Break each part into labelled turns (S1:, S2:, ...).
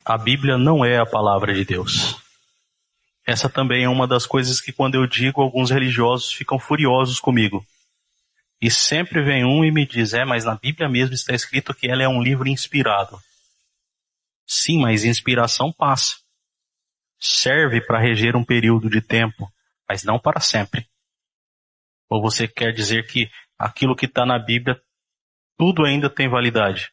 S1: a Bíblia não é a palavra de Deus. Essa também é uma das coisas que, quando eu digo, alguns religiosos ficam furiosos comigo. E sempre vem um e me diz, mas na Bíblia mesmo está escrito que ela é um livro inspirado. Sim, mas inspiração passa. Serve para reger um período de tempo, mas não para sempre. Ou você quer dizer que aquilo que está na Bíblia, tudo ainda tem validade?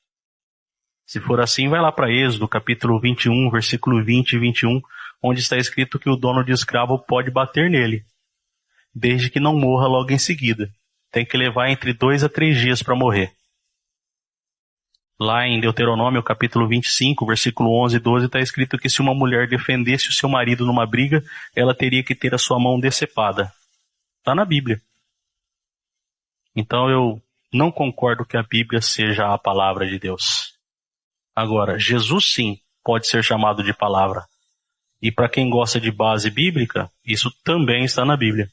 S1: Se for assim, vai lá para Êxodo, capítulo 21, versículo 20 e 21, onde está escrito que o dono de escravo pode bater nele, desde que não morra logo em seguida. Tem que levar entre 2 a 3 dias para morrer. Lá em Deuteronômio, capítulo 25, versículo 11 e 12, está escrito que se uma mulher defendesse o seu marido numa briga, ela teria que ter a sua mão decepada. Está na Bíblia. Então eu não concordo que a Bíblia seja a palavra de Deus. Agora, Jesus sim pode ser chamado de palavra. E para quem gosta de base bíblica, isso também está na Bíblia.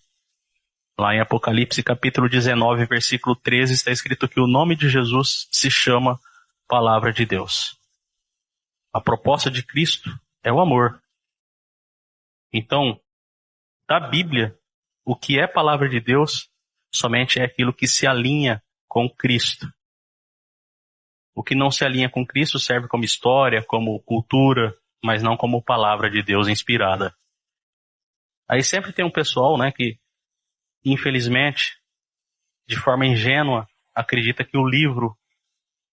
S1: Lá em Apocalipse capítulo 19, versículo 13, está escrito que o nome de Jesus se chama Palavra de Deus. A proposta de Cristo é o amor. Então, da Bíblia, o que é Palavra de Deus somente é aquilo que se alinha com Cristo. O que não se alinha com Cristo serve como história, como cultura, mas não como Palavra de Deus inspirada. Aí sempre tem um pessoal, que infelizmente, de forma ingênua, acredita que o livro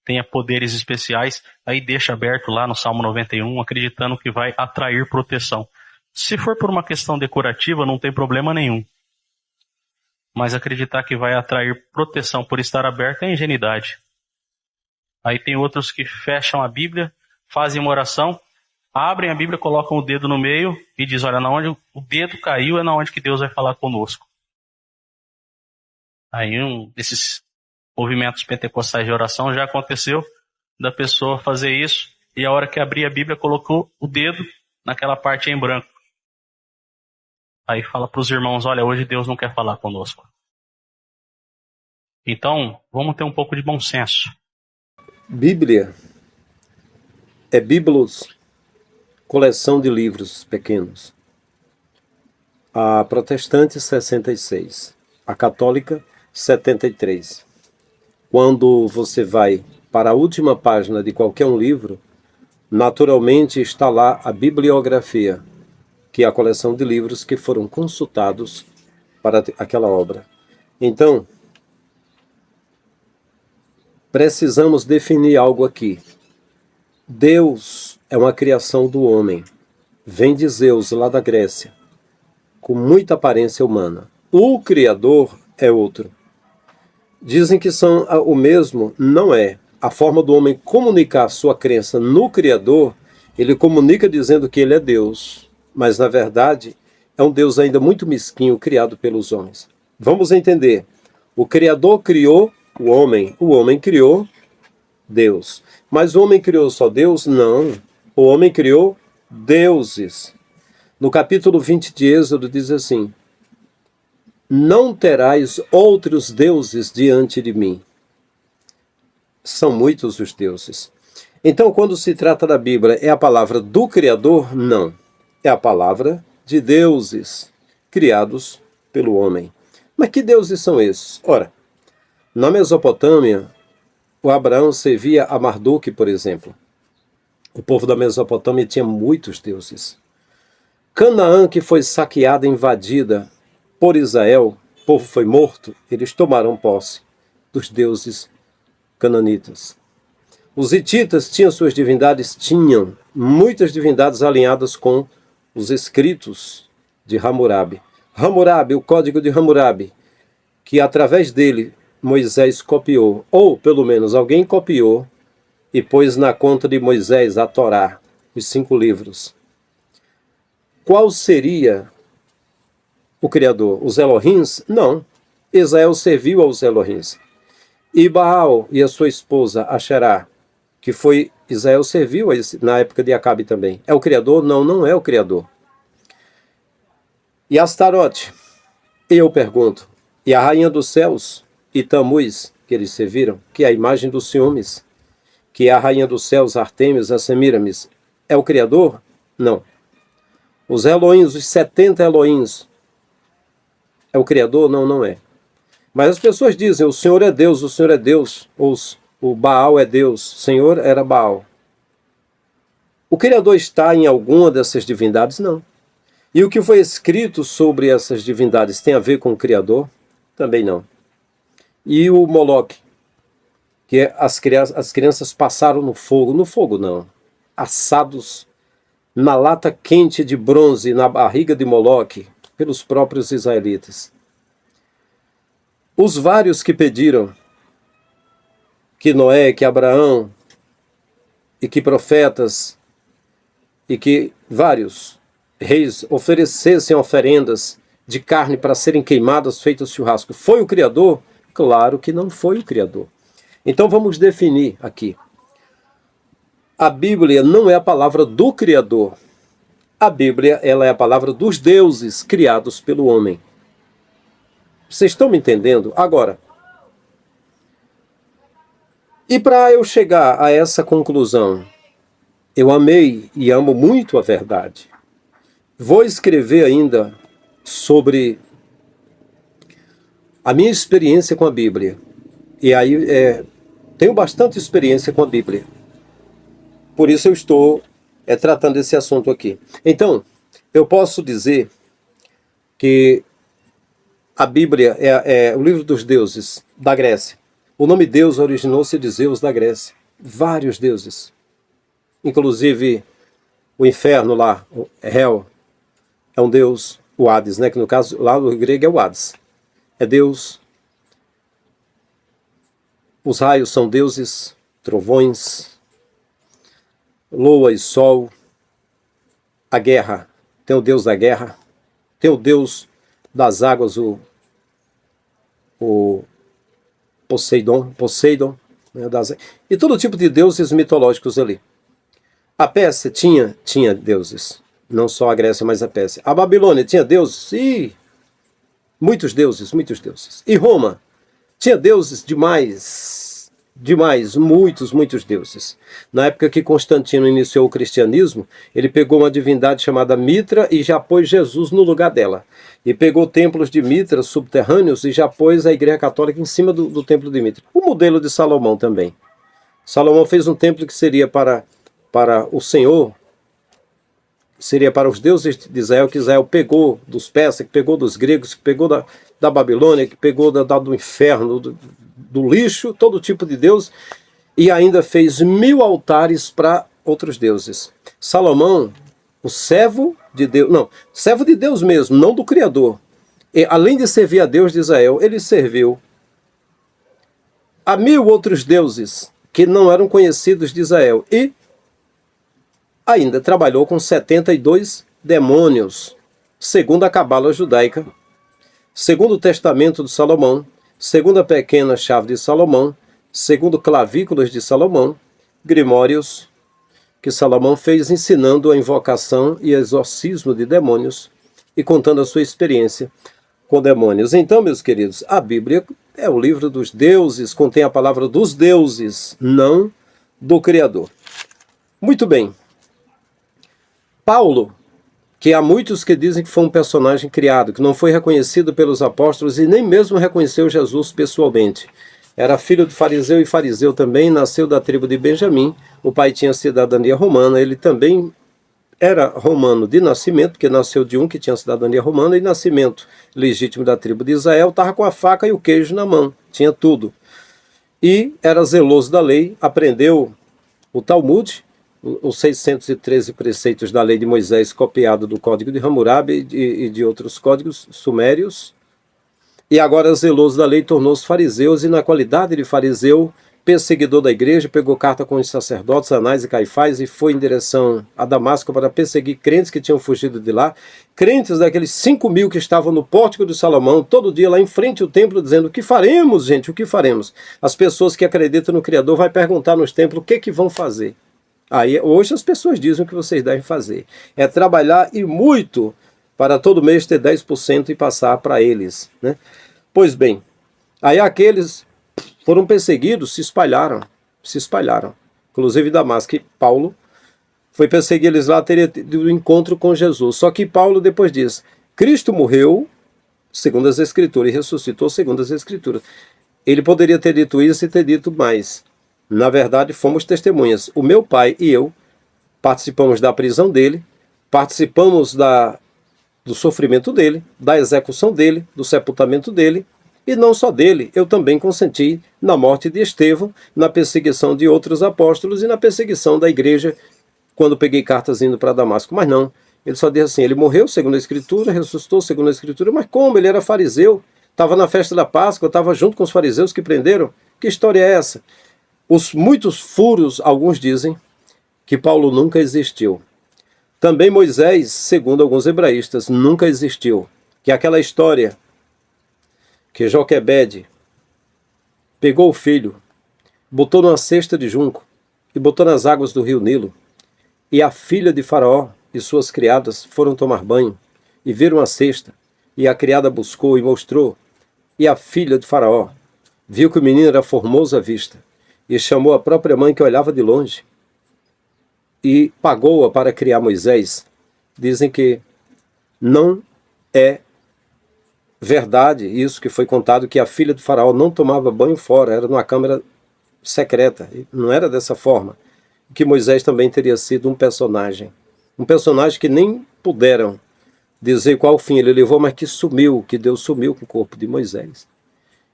S1: tenha poderes especiais, aí deixa aberto lá no Salmo 91, acreditando que vai atrair proteção. Se for por uma questão decorativa, não tem problema nenhum. Mas acreditar que vai atrair proteção por estar aberto é ingenuidade. Aí tem outros que fecham a Bíblia, fazem uma oração, abrem a Bíblia, colocam o dedo no meio e dizem, olha, na onde o dedo caiu é na onde que Deus vai falar conosco. Aí desses movimentos pentecostais de oração já aconteceu da pessoa fazer isso e a hora que abrir a Bíblia colocou o dedo naquela parte em branco. Aí fala para os irmãos, olha, hoje Deus não quer falar conosco. Então, vamos ter um pouco de bom senso.
S2: Bíblia é biblos, coleção de livros pequenos. A protestante, 66. A católica, 73. Quando você vai para a última página de qualquer um livro, naturalmente está lá a bibliografia, que é a coleção de livros que foram consultados para aquela obra. Então, precisamos definir algo aqui. Deus é uma criação do homem. Vem de Zeus, lá da Grécia, com muita aparência humana. O Criador é outro. Dizem que são o mesmo, não é. A forma do homem comunicar sua crença no Criador, ele comunica dizendo que ele é Deus, mas na verdade é um Deus ainda muito mesquinho criado pelos homens. Vamos entender. O Criador criou o homem criou Deus. Mas o homem criou só Deus? Não. O homem criou deuses. No capítulo 20 de Êxodo diz assim: não terás outros deuses diante de mim. São muitos os deuses. Então, quando se trata da Bíblia, é a palavra do Criador? Não. É a palavra de deuses criados pelo homem. Mas que deuses são esses? Ora, na Mesopotâmia, o Abraão servia a Marduk, por exemplo. O povo da Mesopotâmia tinha muitos deuses. Canaã, que foi saqueada, invadida por Israel, o povo foi morto, eles tomaram posse dos deuses cananitas. Os hititas tinham suas divindades? Tinham muitas divindades alinhadas com os escritos de Hammurabi. Hammurabi, o código de Hammurabi, que através dele Moisés copiou, ou pelo menos alguém copiou, e pôs na conta de Moisés a Torá, os 5 livros. Qual seria o Criador? Os Elohims? Não. Israel serviu aos Elohims. E Baal e a sua esposa, Asherá, que foi Israel serviu na época de Acabe também. É o Criador? Não, não é o Criador. E Astarote? Eu pergunto. E a Rainha dos Céus? E Tamuz, que eles serviram, que é a imagem dos ciúmes, que é a Rainha dos Céus, Artemis, a Semíramis, é o Criador? Não. Os Elohims, os 70 Elohims, é o Criador? Não, não é. Mas as pessoas dizem, o Senhor é Deus, o Senhor é Deus, ou o Baal é Deus, o Senhor era Baal. O Criador está em alguma dessas divindades? Não. E o que foi escrito sobre essas divindades tem a ver com o Criador? Também não. E o Moloque, que as crianças passaram no fogo não, assados na lata quente de bronze, na barriga de Moloque, pelos próprios israelitas. Os vários que pediram que Noé, que Abraão, e que profetas, e que vários reis oferecessem oferendas de carne para serem queimadas, feitas churrasco. Foi o Criador? Claro que não foi o Criador. Então vamos definir aqui. A Bíblia não é a palavra do Criador. A Bíblia, ela é a palavra dos deuses criados pelo homem. Vocês estão me entendendo? Agora, e para eu chegar a essa conclusão, eu amei e amo muito a verdade. Vou escrever ainda sobre a minha experiência com a Bíblia. E aí tenho bastante experiência com a Bíblia. Por isso eu estou tratando desse assunto aqui. Então, eu posso dizer que a Bíblia é o livro dos deuses da Grécia. O nome Deus originou-se de Zeus da Grécia. Vários deuses. Inclusive o inferno lá, o Hel, é um deus, o Hades, né? Que no caso lá no grego é o Hades. É Deus. Os raios são deuses, trovões, lua e sol. A guerra, tem o deus da guerra. Tem o deus das águas, o Poseidon, né, e todo tipo de deuses mitológicos ali. A Pérsia tinha deuses, não só a Grécia, mas a Pérsia. A Babilônia tinha deuses, muitos deuses. E Roma tinha deuses demais, muitos deuses. Na época que Constantino iniciou o cristianismo, ele pegou uma divindade chamada Mitra e já pôs Jesus no lugar dela. E pegou templos de Mitra subterrâneos e já pôs a Igreja Católica em cima do templo de Mitra. O modelo de Salomão também. Salomão fez um templo que seria para o Senhor, seria para os deuses de Israel, que Israel pegou dos persas, que pegou dos gregos, que pegou da Babilônia, que pegou do inferno, do lixo, todo tipo de deus, e ainda fez 1000 altares para outros deuses. Salomão, o servo de Deus, servo de Deus mesmo, não do Criador. E, além de servir a Deus de Israel, ele serviu a 1000 outros deuses que não eram conhecidos de Israel. E ainda trabalhou com 72 demônios, segundo a Cabala judaica, segundo o Testamento de Salomão, segundo a pequena chave de Salomão, segundo clavículas de Salomão, grimórios que Salomão fez ensinando a invocação e exorcismo de demônios e contando a sua experiência com demônios. Então, meus queridos, a Bíblia é o livro dos deuses, contém a palavra dos deuses, não do Criador. Muito bem. Paulo, que há muitos que dizem que foi um personagem criado, que não foi reconhecido pelos apóstolos e nem mesmo reconheceu Jesus pessoalmente. Era filho de fariseu e fariseu também, nasceu da tribo de Benjamim, o pai tinha cidadania romana, ele também era romano de nascimento, porque nasceu de um que tinha cidadania romana, e nascimento legítimo da tribo de Israel, estava com a faca e o queijo na mão, tinha tudo. E era zeloso da lei, aprendeu o Talmud, os 613 preceitos da lei de Moisés, copiado do Código de Hammurabi e de outros códigos sumérios. E agora, zeloso da lei, tornou-se fariseus e, na qualidade de fariseu, perseguidor da igreja, pegou carta com os sacerdotes, Anás e Caifás, e foi em direção a Damasco para perseguir crentes que tinham fugido de lá, crentes daqueles 5.000 que estavam no pórtico de Salomão, todo dia lá em frente ao templo, dizendo: o que faremos, gente, o que faremos? As pessoas que acreditam no Criador vão perguntar nos templos o que vão fazer. Aí, hoje as pessoas dizem o que vocês devem fazer. É trabalhar e muito para todo mês ter 10% e passar para eles, né? Pois bem, aí aqueles foram perseguidos, se espalharam. Inclusive Damasco. E Paulo foi perseguir eles lá, teria tido um encontro com Jesus. Só que Paulo depois diz, Cristo morreu segundo as Escrituras e ressuscitou segundo as Escrituras. Ele poderia ter dito isso e ter dito mais. Na verdade, fomos testemunhas. O meu pai e eu participamos da prisão dele, participamos do sofrimento dele, da execução dele, do sepultamento dele, e não só dele, eu também consenti na morte de Estevão, na perseguição de outros apóstolos e na perseguição da igreja quando peguei cartas indo para Damasco. Mas não, ele só diz assim, ele morreu segundo a Escritura, ressuscitou segundo a Escritura, mas como? Ele era fariseu, estava na festa da Páscoa, estava junto com os fariseus que prenderam. Que história é essa? Os muitos furos, alguns dizem, que Paulo nunca existiu. Também Moisés, segundo alguns hebraístas, nunca existiu. Que é aquela história que Joquebede pegou o filho, botou numa cesta de junco e botou nas águas do rio Nilo. E a filha de Faraó e suas criadas foram tomar banho e viram a cesta. E a criada buscou e mostrou. E a filha de Faraó viu que o menino era formoso à vista e chamou a própria mãe que olhava de longe e pagou-a para criar Moisés. Dizem que não é verdade isso que foi contado, que a filha de Faraó não tomava banho fora, era numa câmara secreta, não era dessa forma. Que Moisés também teria sido um personagem que nem puderam dizer qual fim ele levou, mas que sumiu, que Deus sumiu com o corpo de Moisés.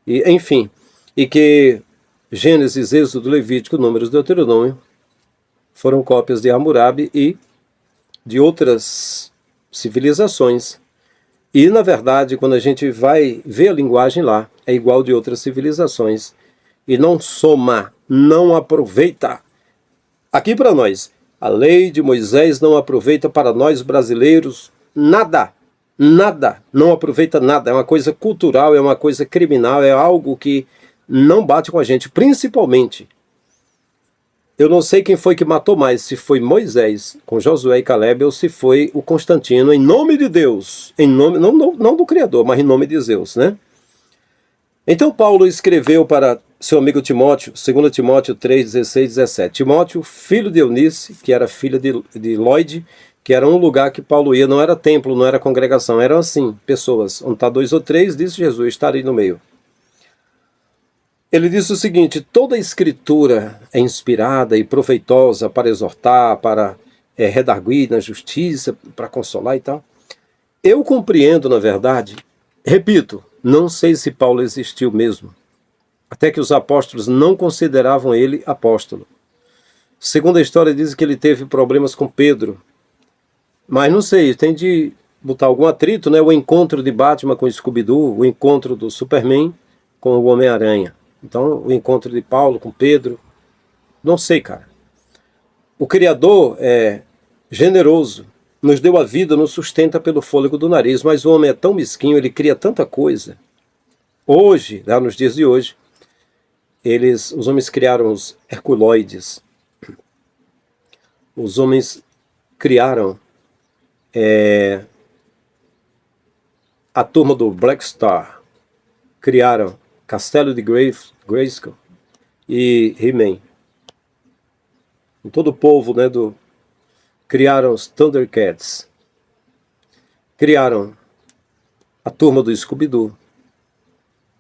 S2: E, enfim, e que Gênesis, Êxodo, Levítico, Números, Deuteronômio foram cópias de Hammurabi e de outras civilizações. E, na verdade, quando a gente vai ver a linguagem lá, é igual de outras civilizações. E não soma, não aproveita. Aqui para nós, a lei de Moisés não aproveita para nós brasileiros nada. Nada. Não aproveita nada. É uma coisa cultural, é uma coisa criminal, é algo que não bate com a gente. Principalmente, eu não sei quem foi que matou mais, se foi Moisés com Josué e Caleb ou se foi o Constantino, em nome de Deus, em nome não do Criador, mas em nome de Zeus, né? Então Paulo escreveu para seu amigo Timóteo, 2 Timóteo 3, 16, 17. Timóteo, filho de Eunice, que era filha de Lóide, que era um lugar que Paulo ia, não era templo, não era congregação, eram assim, pessoas. Onde está 2 ou 3, disse Jesus, estarei no meio. Ele disse o seguinte, toda a escritura é inspirada e proveitosa para exortar, para redarguir na justiça, para consolar e tal. Eu compreendo, na verdade, repito, não sei se Paulo existiu mesmo, até que os apóstolos não consideravam ele apóstolo. Segundo a história, diz que ele teve problemas com Pedro, mas não sei, tem de botar algum atrito, né? O encontro de Batman com Scooby-Doo, o encontro do Superman com o Homem-Aranha. Então, o encontro de Paulo com Pedro, não sei, cara. O Criador é generoso, nos deu a vida, nos sustenta pelo fôlego do nariz, mas o homem é tão mesquinho, ele cria tanta coisa. Hoje, lá nos dias de hoje, os homens criaram os herculoides. Os homens criaram a turma do Black Star. Criaram Castelo de Grayskull e He-Man. Todo o povo, né, criaram os Thundercats. Criaram a turma do Scooby-Doo.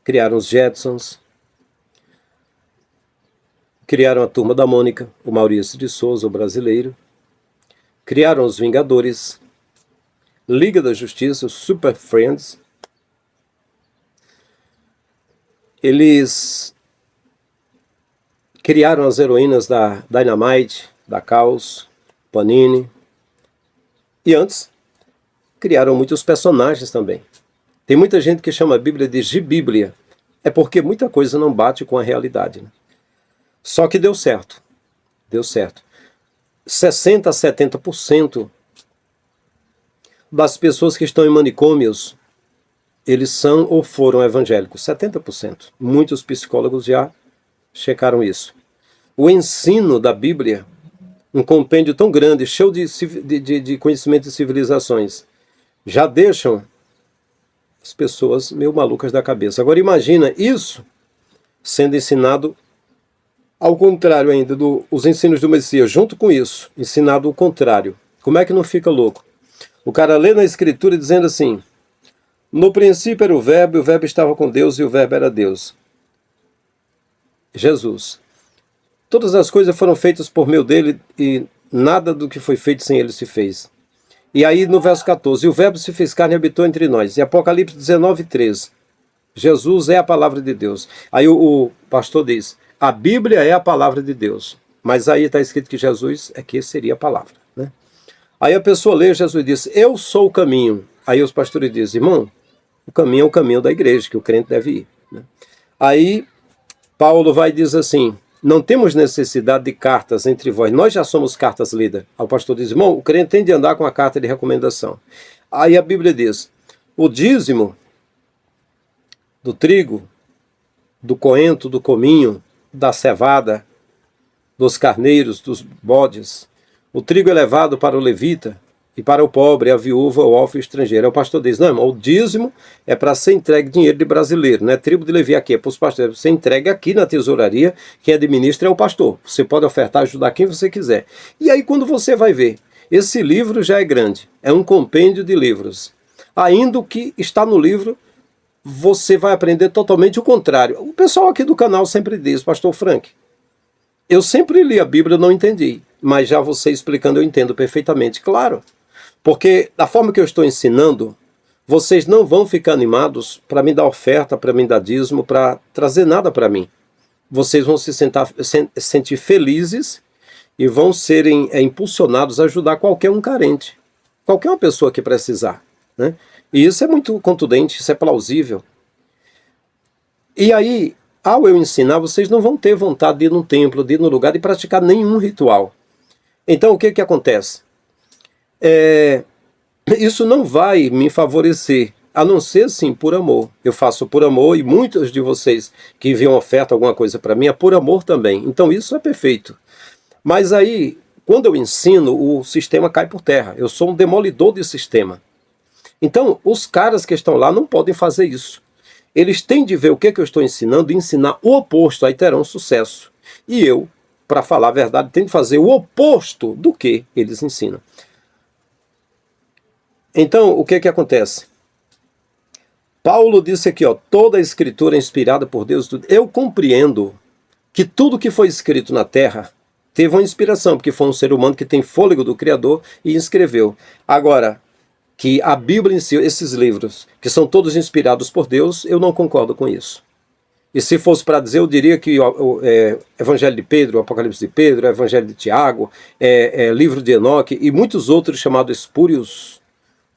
S2: Criaram os Jetsons. Criaram a turma da Mônica, o Maurício de Souza, o brasileiro. Criaram os Vingadores. Liga da Justiça, os Super Friends. Eles criaram as heroínas da Dynamite, da Caos, Panini. E antes, criaram muitos personagens também. Tem muita gente que chama a Bíblia de Gibíblia. É porque muita coisa não bate com a realidade, né? Só que deu certo. Deu certo. 60% a 70% das pessoas que estão em manicômios, eles são ou foram evangélicos. 70%. Muitos psicólogos já checaram isso. O ensino da Bíblia, um compêndio tão grande, cheio de conhecimento de civilizações, já deixam as pessoas meio malucas da cabeça. Agora imagina isso sendo ensinado ao contrário ainda dos ensinos do Messias, junto com isso, ensinado o contrário, como é que não fica louco? O cara lê na Escritura dizendo assim: no princípio era o Verbo, e o Verbo estava com Deus, e o Verbo era Deus. Jesus. Todas as coisas foram feitas por meio dele, e nada do que foi feito sem ele se fez. E aí no verso 14, e o Verbo se fez carne e habitou entre nós. Em Apocalipse 19, 13, Jesus é a palavra de Deus. Aí o pastor diz, a Bíblia é a palavra de Deus. Mas aí está escrito que Jesus é que seria a palavra, né? Aí a pessoa lê, Jesus diz, eu sou o caminho. Aí os pastores dizem, irmão, o caminho é o caminho da igreja, que o crente deve ir, né? Aí Paulo vai e diz assim, não temos necessidade de cartas entre vós, nós já somos cartas lidas. Aí o pastor diz, irmão, o crente tem de andar com a carta de recomendação. Aí a Bíblia diz, o dízimo do trigo, do coentro, do cominho, da cevada, dos carneiros, dos bodes, o trigo é levado para o levita, e para o pobre, a viúva, o órfão e o estrangeiro. Aí o pastor diz, não, irmão, o dízimo é para ser entregue dinheiro de brasileiro, não é tribo de Levi aqui, é para os pastores. Você entrega aqui na tesouraria, quem administra é o pastor. Você pode ofertar, ajudar quem você quiser. E aí quando você vai ver, esse livro já é grande, é um compêndio de livros. Ainda o que está no livro, você vai aprender totalmente o contrário. O pessoal aqui do canal sempre diz, pastor Frank, eu sempre li a Bíblia e não entendi, mas já você explicando eu entendo perfeitamente, claro. Porque da forma que eu estou ensinando, vocês não vão ficar animados para me dar oferta, para me dar dízimo, para trazer nada para mim. Vocês vão se sentir felizes e vão serem impulsionados a ajudar qualquer um carente, qualquer uma pessoa que precisar, né? E isso é muito contundente, isso é plausível. E aí, ao eu ensinar, vocês não vão ter vontade de ir no templo, de ir no lugar, de praticar nenhum ritual. Então o que acontece? Isso não vai me favorecer, a não ser sim por amor. Eu faço por amor e muitos de vocês que enviam oferta, alguma coisa para mim, é por amor também. Então isso é perfeito. Mas aí, quando eu ensino, o sistema cai por terra. Eu sou um demolidor de sistema. Então os caras que estão lá não podem fazer isso. Eles têm de ver o que eu estou ensinando e ensinar o oposto, aí terão sucesso. E eu, para falar a verdade, tenho de fazer o oposto do que eles ensinam. Então, o que acontece? Paulo disse aqui, ó, toda a escritura é inspirada por Deus. Eu compreendo que tudo que foi escrito na terra teve uma inspiração, porque foi um ser humano que tem fôlego do Criador e escreveu. Agora, que a Bíblia em si, esses livros, que são todos inspirados por Deus, eu não concordo com isso. E se fosse para dizer, eu diria que o Evangelho de Pedro, o Apocalipse de Pedro, o Evangelho de Tiago, livro de Enoque e muitos outros chamados espúrios,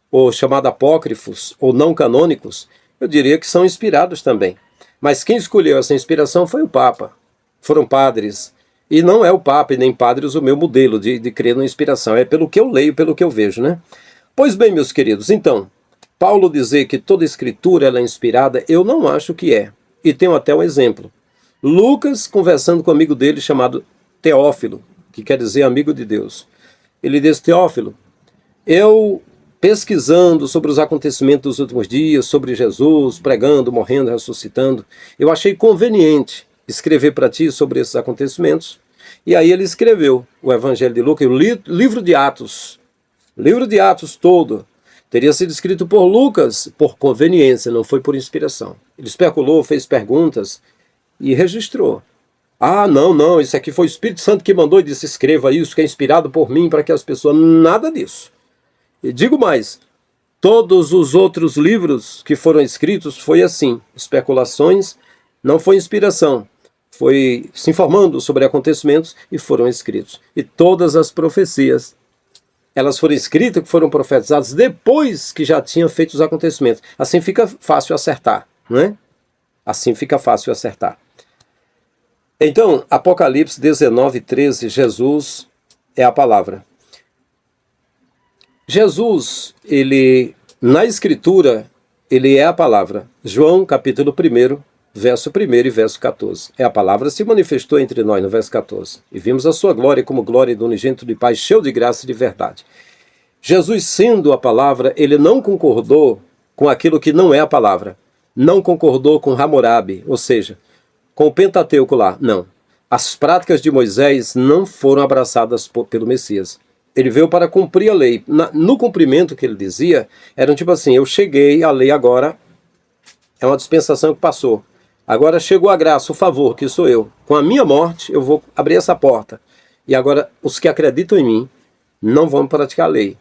S2: ou chamados apócrifos, ou não canônicos, eu diria que são inspirados também. Mas quem escolheu essa inspiração foi o Papa. Foram padres. E não é o Papa e nem padres o meu modelo de crer na inspiração. É pelo que eu leio, pelo que eu vejo, né? Pois bem, meus queridos, então, Paulo dizer que toda escritura ela é inspirada, eu não acho que é. E tenho até um exemplo. Lucas conversando com um amigo dele chamado Teófilo, que quer dizer amigo de Deus. Ele diz, Teófilo, eu pesquisando sobre os acontecimentos dos últimos dias, sobre Jesus, pregando, morrendo, ressuscitando, eu achei conveniente escrever para ti sobre esses acontecimentos. E aí ele escreveu o Evangelho de Lucas, o livro de Atos. O livro de Atos todo teria sido escrito por Lucas por conveniência, não foi por inspiração. Ele especulou, fez perguntas e registrou. Ah, não, isso aqui foi o Espírito Santo que mandou e disse, escreva isso, que é inspirado por mim, para que as pessoas... Nada disso. E digo mais, todos os outros livros que foram escritos foi assim, especulações, não foi inspiração, foi se informando sobre acontecimentos e foram escritos. E todas as profecias, elas foram escritas, que foram profetizadas depois que já tinham feito os acontecimentos. Assim fica fácil acertar, não é? Assim fica fácil acertar. Então, Apocalipse 19, 13, Jesus é a palavra. Jesus, ele, na Escritura, ele é a palavra. João, capítulo 1, verso 1 e verso 14. A palavra se manifestou entre nós, no verso 14. E vimos a sua glória como glória do unigênito de Pai, cheio de graça e de verdade. Jesus, sendo a palavra, ele não concordou com aquilo que não é a palavra. Não concordou com Hammurabi, ou seja, com o Pentateuco lá, não. As práticas de Moisés não foram abraçadas pelo Messias. Ele veio para cumprir a lei. No cumprimento que ele dizia, era tipo assim, eu cheguei, a lei agora é uma dispensação que passou. Agora chegou a graça, o favor, que sou eu. Com a minha morte, eu vou abrir essa porta. E agora, os que acreditam em mim não vão praticar a lei.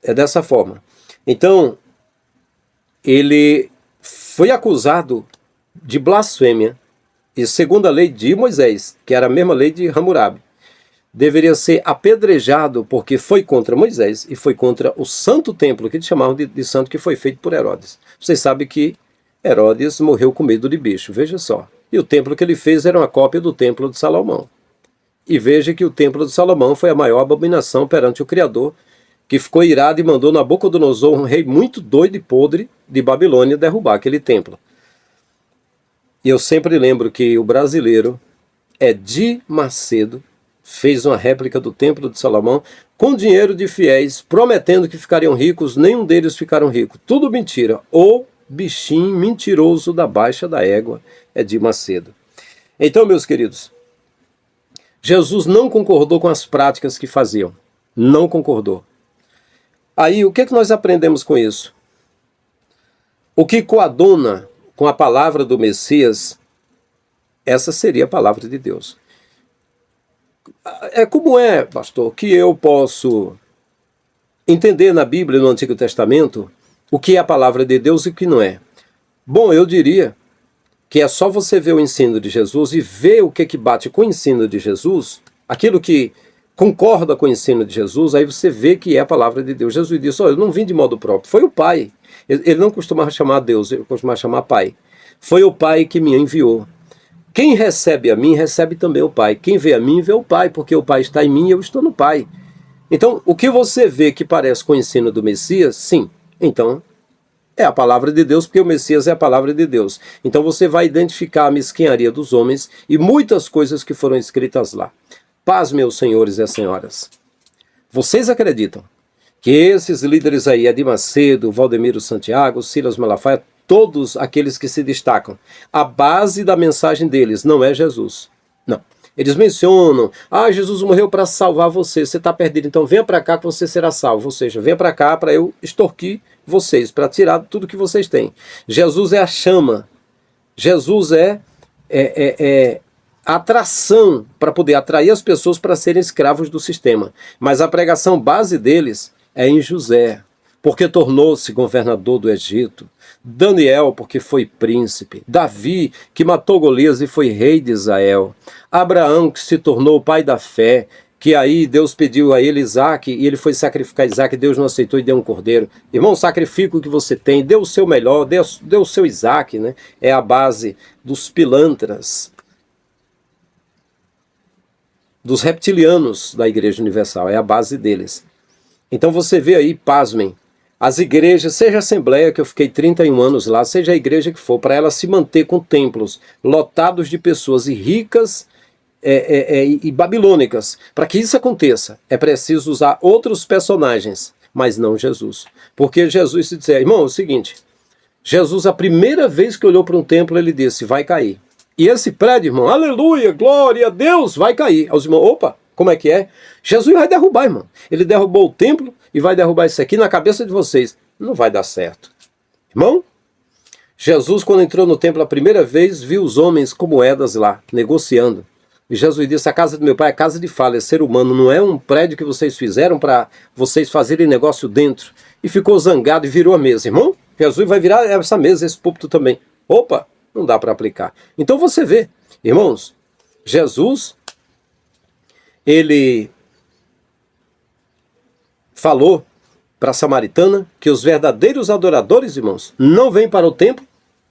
S2: É dessa forma. Então, ele foi acusado de blasfêmia, e segundo a lei de Moisés, que era a mesma lei de Hammurabi, deveria ser apedrejado porque foi contra Moisés e foi contra o santo templo, que eles chamavam de santo, que foi feito por Herodes. Vocês sabem que Herodes morreu com medo de bicho, veja só. E o templo que ele fez era uma cópia do templo de Salomão. E veja que o templo de Salomão foi a maior abominação perante o Criador, que ficou irado e mandou Nabucodonosor, um rei muito doido e podre de Babilônia, derrubar aquele templo. E eu sempre lembro que o brasileiro, Edir Macedo, fez uma réplica do templo de Salomão com dinheiro de fiéis, prometendo que ficariam ricos, nenhum deles ficaram ricos. Tudo mentira. O bichinho mentiroso da baixa da égua, Edir Macedo. Então, meus queridos, Jesus não concordou com as práticas que faziam. Não concordou. Aí, o que nós aprendemos com isso? O que coaduna com a palavra do Messias, essa seria a palavra de Deus. Como é, pastor, que eu posso entender na Bíblia, no Antigo Testamento, o que é a palavra de Deus e o que não é? Bom, eu diria que é só você ver o ensino de Jesus e ver o que bate com o ensino de Jesus, aquilo que concorda com o ensino de Jesus, aí você vê que é a palavra de Deus. Jesus disse, eu não vim de modo próprio, foi o Pai. Ele não costumava chamar Deus, ele costumava chamar Pai. Foi o Pai que me enviou. Quem recebe a mim, recebe também o Pai. Quem vê a mim, vê o Pai, porque o Pai está em mim e eu estou no Pai. Então, o que você vê que parece com o ensino do Messias, sim, então é a palavra de Deus, porque o Messias é a palavra de Deus. Então você vai identificar a mesquinharia dos homens e muitas coisas que foram escritas lá. Paz, meus senhores e senhoras. Vocês acreditam que esses líderes aí, Edir Macedo, Valdemiro Santiago, Silas Malafaia, todos aqueles que se destacam, a base da mensagem deles não é Jesus. Não. Eles mencionam, Jesus morreu para salvar você, você está perdido, então venha para cá que você será salvo. Ou seja, venha para cá para eu extorquir vocês, para tirar tudo que vocês têm. Jesus é a chama. Jesus é a atração para poder atrair as pessoas para serem escravos do sistema. Mas a pregação base deles é em José, porque tornou-se governador do Egito. Daniel, porque foi príncipe. Davi, que matou Golias e foi rei de Israel. Abraão, que se tornou o pai da fé, que aí Deus pediu a ele Isaac, e ele foi sacrificar Isaac, Deus não aceitou e deu um cordeiro. Irmão, sacrifica o que você tem, dê o seu melhor, dê o seu Isaac, né? É a base dos pilantras, dos reptilianos da Igreja Universal, é a base deles. Então você vê aí, pasmem, as igrejas, seja a Assembleia, que eu fiquei 31 anos lá, seja a igreja que for, para ela se manter com templos lotados de pessoas e ricas e babilônicas. Para que isso aconteça, é preciso usar outros personagens, mas não Jesus. Porque Jesus se disser, irmão, é o seguinte, Jesus, a primeira vez que olhou para um templo, ele disse, vai cair. E esse prédio, irmão, aleluia, glória a Deus, vai cair. Aí os irmãos, opa, como é que é? Jesus vai derrubar, irmão. Ele derrubou o templo e vai derrubar isso aqui na cabeça de vocês. Não vai dar certo. Irmão, Jesus, quando entrou no templo a primeira vez, viu os homens com moedas lá, negociando. E Jesus disse, a casa do meu pai é casa de fala, é ser humano, não é um prédio que vocês fizeram para vocês fazerem negócio dentro. E ficou zangado e virou a mesa. Irmão, Jesus vai virar essa mesa, esse púlpito também. Opa, não dá para aplicar. Então você vê, irmãos, Jesus, ele falou para a samaritana que os verdadeiros adoradores, irmãos, não vêm para o templo,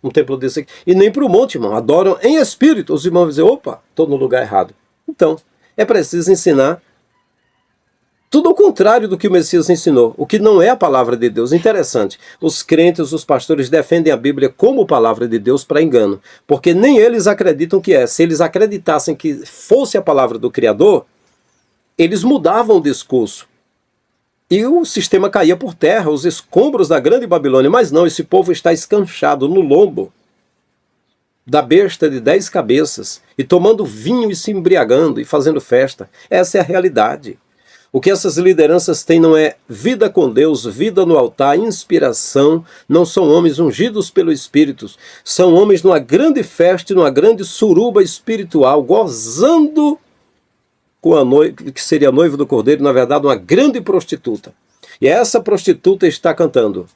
S2: um templo desse aqui, e nem para o monte, irmão, adoram em espírito. Os irmãos dizem, opa, estou no lugar errado. Então, é preciso ensinar tudo ao contrário do que o Messias ensinou, o que não é a palavra de Deus. Interessante, os crentes, os pastores defendem a Bíblia como palavra de Deus para engano, porque nem eles acreditam que é. Se eles acreditassem que fosse a palavra do Criador, eles mudavam o discurso. E o sistema caía por terra, os escombros da grande Babilônia. Mas não, esse povo está escanchado no lombo. da besta de 10 cabeças, e tomando vinho e se embriagando e fazendo festa. Essa é a realidade. O que essas lideranças têm não é vida com Deus, vida no altar, inspiração. Não são homens ungidos pelo Espírito. São homens numa grande festa, numa grande suruba espiritual, gozando com a noiva, que seria a noiva do Cordeiro, na verdade, uma grande prostituta. E essa prostituta está cantando: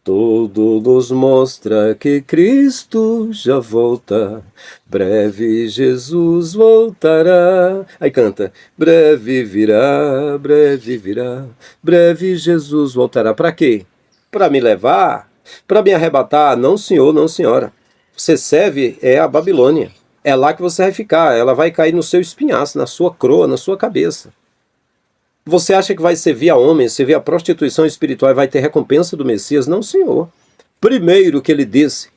S2: tudo nos mostra que Cristo já volta, breve Jesus voltará. Aí canta: breve virá, breve Jesus voltará. Para quê? Para me levar? Para me arrebatar? Não, senhor, não, senhora. Você serve a Babilônia. É lá que você vai ficar. Ela vai cair no seu espinhaço, na sua coroa, na sua cabeça. Você acha que vai servir a homens, servir a prostituição espiritual e vai ter recompensa do Messias? Não, senhor. Primeiro que ele disse,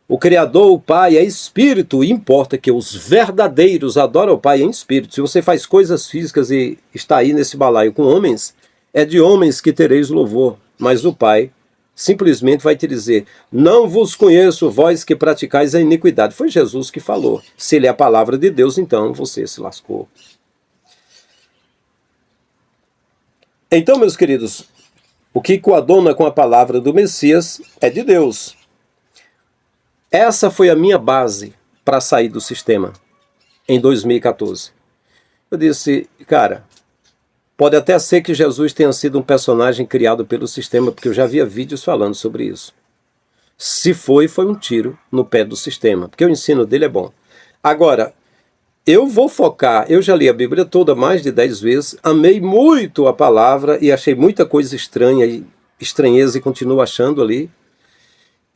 S2: o Criador, o Pai, é espírito, e importa que os verdadeiros adoram o Pai em espírito. Se você faz coisas físicas e está aí nesse balaio com homens, é de homens que tereis louvor, mas o Pai simplesmente vai te dizer: não vos conheço, vós que praticais a iniquidade. Foi Jesus que falou. Se ele é a palavra de Deus, então você se lascou. Então, meus queridos, o que coaduna com a palavra do Messias é de Deus. Essa foi a minha base para sair do sistema em 2014. Eu disse, cara, pode até ser que Jesus tenha sido um personagem criado pelo sistema, porque eu já via vídeos falando sobre isso. Se foi um tiro no pé do sistema, porque o ensino dele é bom. Agora, eu vou focar, eu já li a Bíblia toda mais de 10 vezes, amei muito a palavra e achei muita coisa estranha e estranheza e continuo achando ali.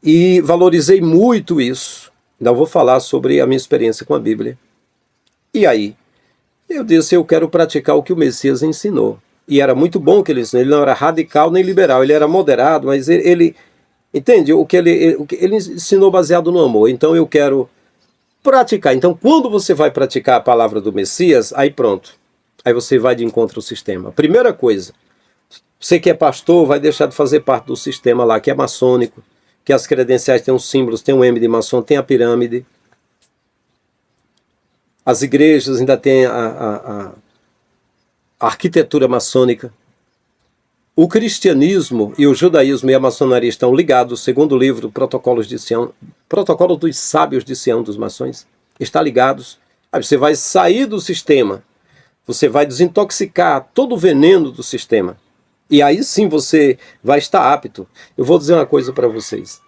S2: E valorizei muito isso. Ainda vou falar sobre a minha experiência com a Bíblia. E aí, eu disse, eu quero praticar o que o Messias ensinou. E era muito bom o que ele ensinou. Ele não era radical nem liberal, ele era moderado, mas ele entende? O que ele ensinou baseado no amor. Então eu quero praticar. Então, quando você vai praticar a palavra do Messias, aí pronto. Aí você vai de encontro ao sistema. Primeira coisa, você que é pastor vai deixar de fazer parte do sistema lá, que é maçônico, que as credenciais têm uns símbolos, tem um M de maçom, tem a pirâmide. As igrejas ainda têm a arquitetura maçônica. O cristianismo e o judaísmo e a maçonaria estão ligados, segundo o livro Protocolos de Sião, Protocolo dos Sábios de Sião, dos maçons, está ligados. Aí você vai sair do sistema, você vai desintoxicar todo o veneno do sistema, e aí sim você vai estar apto. Eu vou dizer uma coisa para vocês.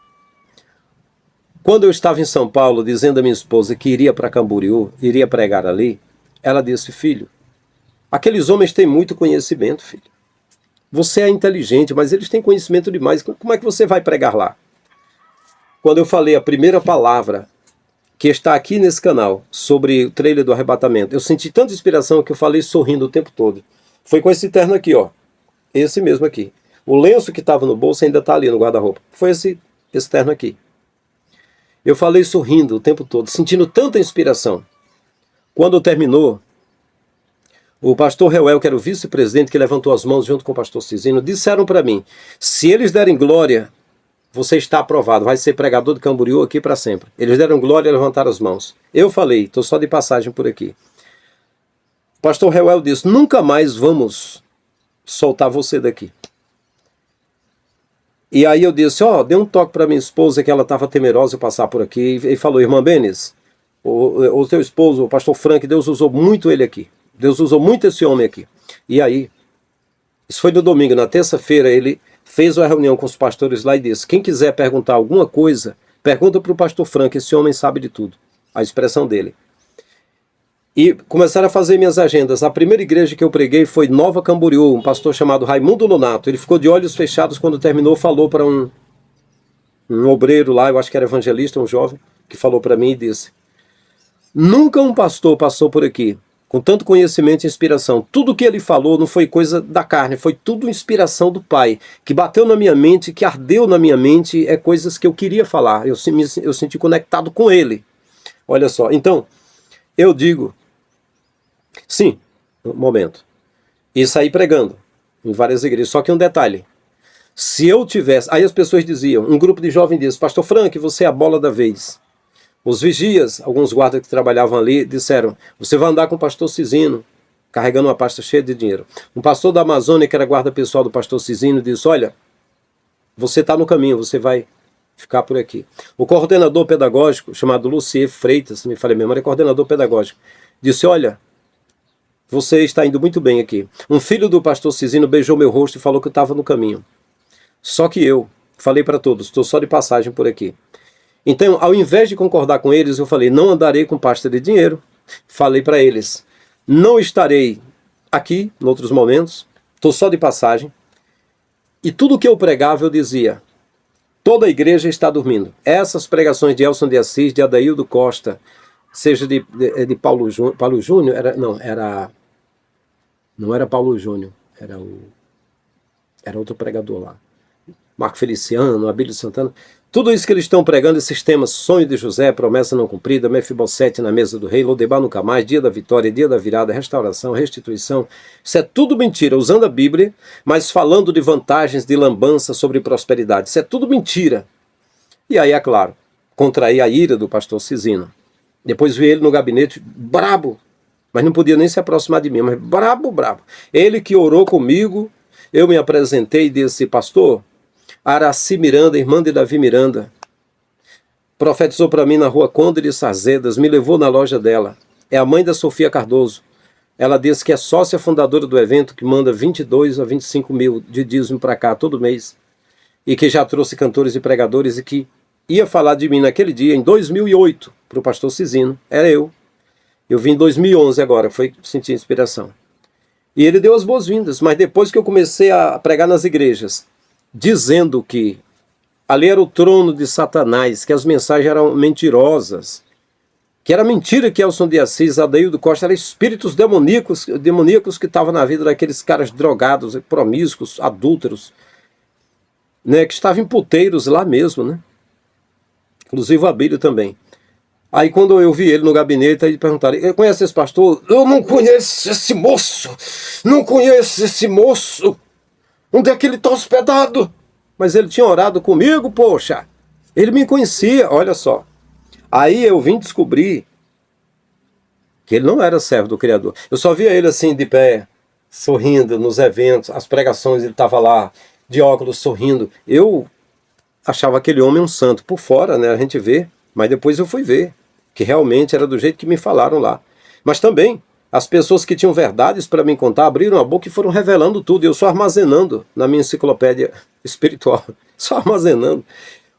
S2: Quando eu estava em São Paulo, dizendo à minha esposa que iria para Camboriú, iria pregar ali, ela disse, filho, aqueles homens têm muito conhecimento, filho. Você é inteligente, mas eles têm conhecimento demais. Como é que você vai pregar lá? Quando eu falei a primeira palavra que está aqui nesse canal sobre o trailer do arrebatamento, eu senti tanta inspiração que eu falei sorrindo o tempo todo. Foi com esse terno aqui, ó. Esse mesmo aqui. O lenço que estava no bolso ainda está ali no guarda-roupa. Foi esse terno aqui. Eu falei sorrindo o tempo todo, sentindo tanta inspiração. Quando terminou, o pastor Reuel, que era o vice-presidente, que levantou as mãos junto com o pastor Cisino, disseram para mim, se eles derem glória, você está aprovado, vai ser pregador de Camboriú aqui para sempre. Eles deram glória e levantaram as mãos. Eu falei, estou só de passagem por aqui. O pastor Reuel disse, nunca mais vamos soltar você daqui. E aí eu disse, dei um toque para minha esposa que ela estava temerosa de passar por aqui, e falou, irmã Benes, o teu esposo, o pastor Frank, Deus usou muito ele aqui. Deus usou muito esse homem aqui. E aí, isso foi no domingo, na terça-feira ele fez uma reunião com os pastores lá e disse, quem quiser perguntar alguma coisa, pergunta para o pastor Frank, esse homem sabe de tudo. A expressão dele. E começaram a fazer minhas agendas. A primeira igreja que eu preguei foi Nova Camboriú, um pastor chamado Raimundo Nonato. Ele ficou de olhos fechados quando terminou, falou para um obreiro lá, eu acho que era evangelista, um jovem, que falou para mim e disse, nunca um pastor passou por aqui com tanto conhecimento e inspiração. Tudo que ele falou não foi coisa da carne, foi tudo inspiração do Pai, que bateu na minha mente, que ardeu na minha mente, é coisas que eu queria falar, eu senti conectado com ele. Olha só, então, eu digo, sim, um momento, e saí pregando em várias igrejas, só que um detalhe, se eu tivesse, aí as pessoas diziam, um grupo de jovens disse, pastor Frank, você é a bola da vez. Os vigias, alguns guardas que trabalhavam ali, disseram: você vai andar com o pastor Cisino, carregando uma pasta cheia de dinheiro. Um pastor da Amazônia, que era guarda pessoal do pastor Cisino, disse: olha, você está no caminho, você vai ficar por aqui. O coordenador pedagógico, chamado Lucier Freitas, se me falha a memória, é coordenador pedagógico, disse: olha, você está indo muito bem aqui. Um filho do pastor Cisino beijou meu rosto e falou que eu estava no caminho. Só que eu falei para todos: estou só de passagem por aqui. Então, ao invés de concordar com eles, eu falei: não andarei com pasta de dinheiro. Falei para eles: não estarei aqui, em outros momentos, estou só de passagem. E tudo que eu pregava, eu dizia: toda a igreja está dormindo. Essas pregações de Elson de Assis, de Adaildo Costa, seja de Paulo Júnior, não era Paulo Júnior, era outro pregador lá. Marco Feliciano, Abílio Santana. Tudo isso que eles estão pregando, esses temas: sonho de José, promessa não cumprida, Mefibosete na mesa do rei, Lodebar nunca mais, dia da vitória, dia da virada, restauração, restituição. Isso é tudo mentira, usando a Bíblia, mas falando de vantagens, de lambança sobre prosperidade. Isso é tudo mentira. E aí, é claro, contraí a ira do pastor Cisino. Depois vi ele no gabinete, brabo, mas não podia nem se aproximar de mim, mas brabo. Ele que orou comigo, eu me apresentei e disse: pastor, Araci Miranda, irmã de Davi Miranda, profetizou para mim na rua Conde de Sarzedas, me levou na loja dela. É a mãe da Sofia Cardoso. Ela disse que é sócia fundadora do evento, que manda 22 a 25 mil de dízimo para cá todo mês, e que já trouxe cantores e pregadores, e que ia falar de mim naquele dia, em 2008, para o pastor Cisino. Era eu. Eu vim em 2011 agora, foi sentir inspiração. E ele deu as boas-vindas, mas depois que eu comecei a pregar nas igrejas, dizendo que ali era o trono de Satanás, que as mensagens eram mentirosas, que era mentira que Elson de Assis, Adaildo Costa, eram espíritos demoníacos que estavam na vida daqueles caras drogados, promíscuos, adúlteros, né, que estavam em puteiros lá mesmo, né? Inclusive o Abílio também. Aí quando eu vi ele no gabinete, aí perguntaram: conhece esse pastor? Eu não conheço esse moço! Não conheço esse moço! Onde é que ele está hospedado? Mas ele tinha orado comigo, poxa. Ele me conhecia, olha só. Aí eu vim descobrir que ele não era servo do Criador. Eu só via ele assim de pé, sorrindo nos eventos, as pregações, ele estava lá, de óculos, sorrindo. Eu achava aquele homem um santo. Por fora, né, a gente vê, mas depois eu fui ver que realmente era do jeito que me falaram lá. Mas também as pessoas que tinham verdades para me contar abriram a boca e foram revelando tudo. E eu só armazenando na minha enciclopédia espiritual. Só armazenando.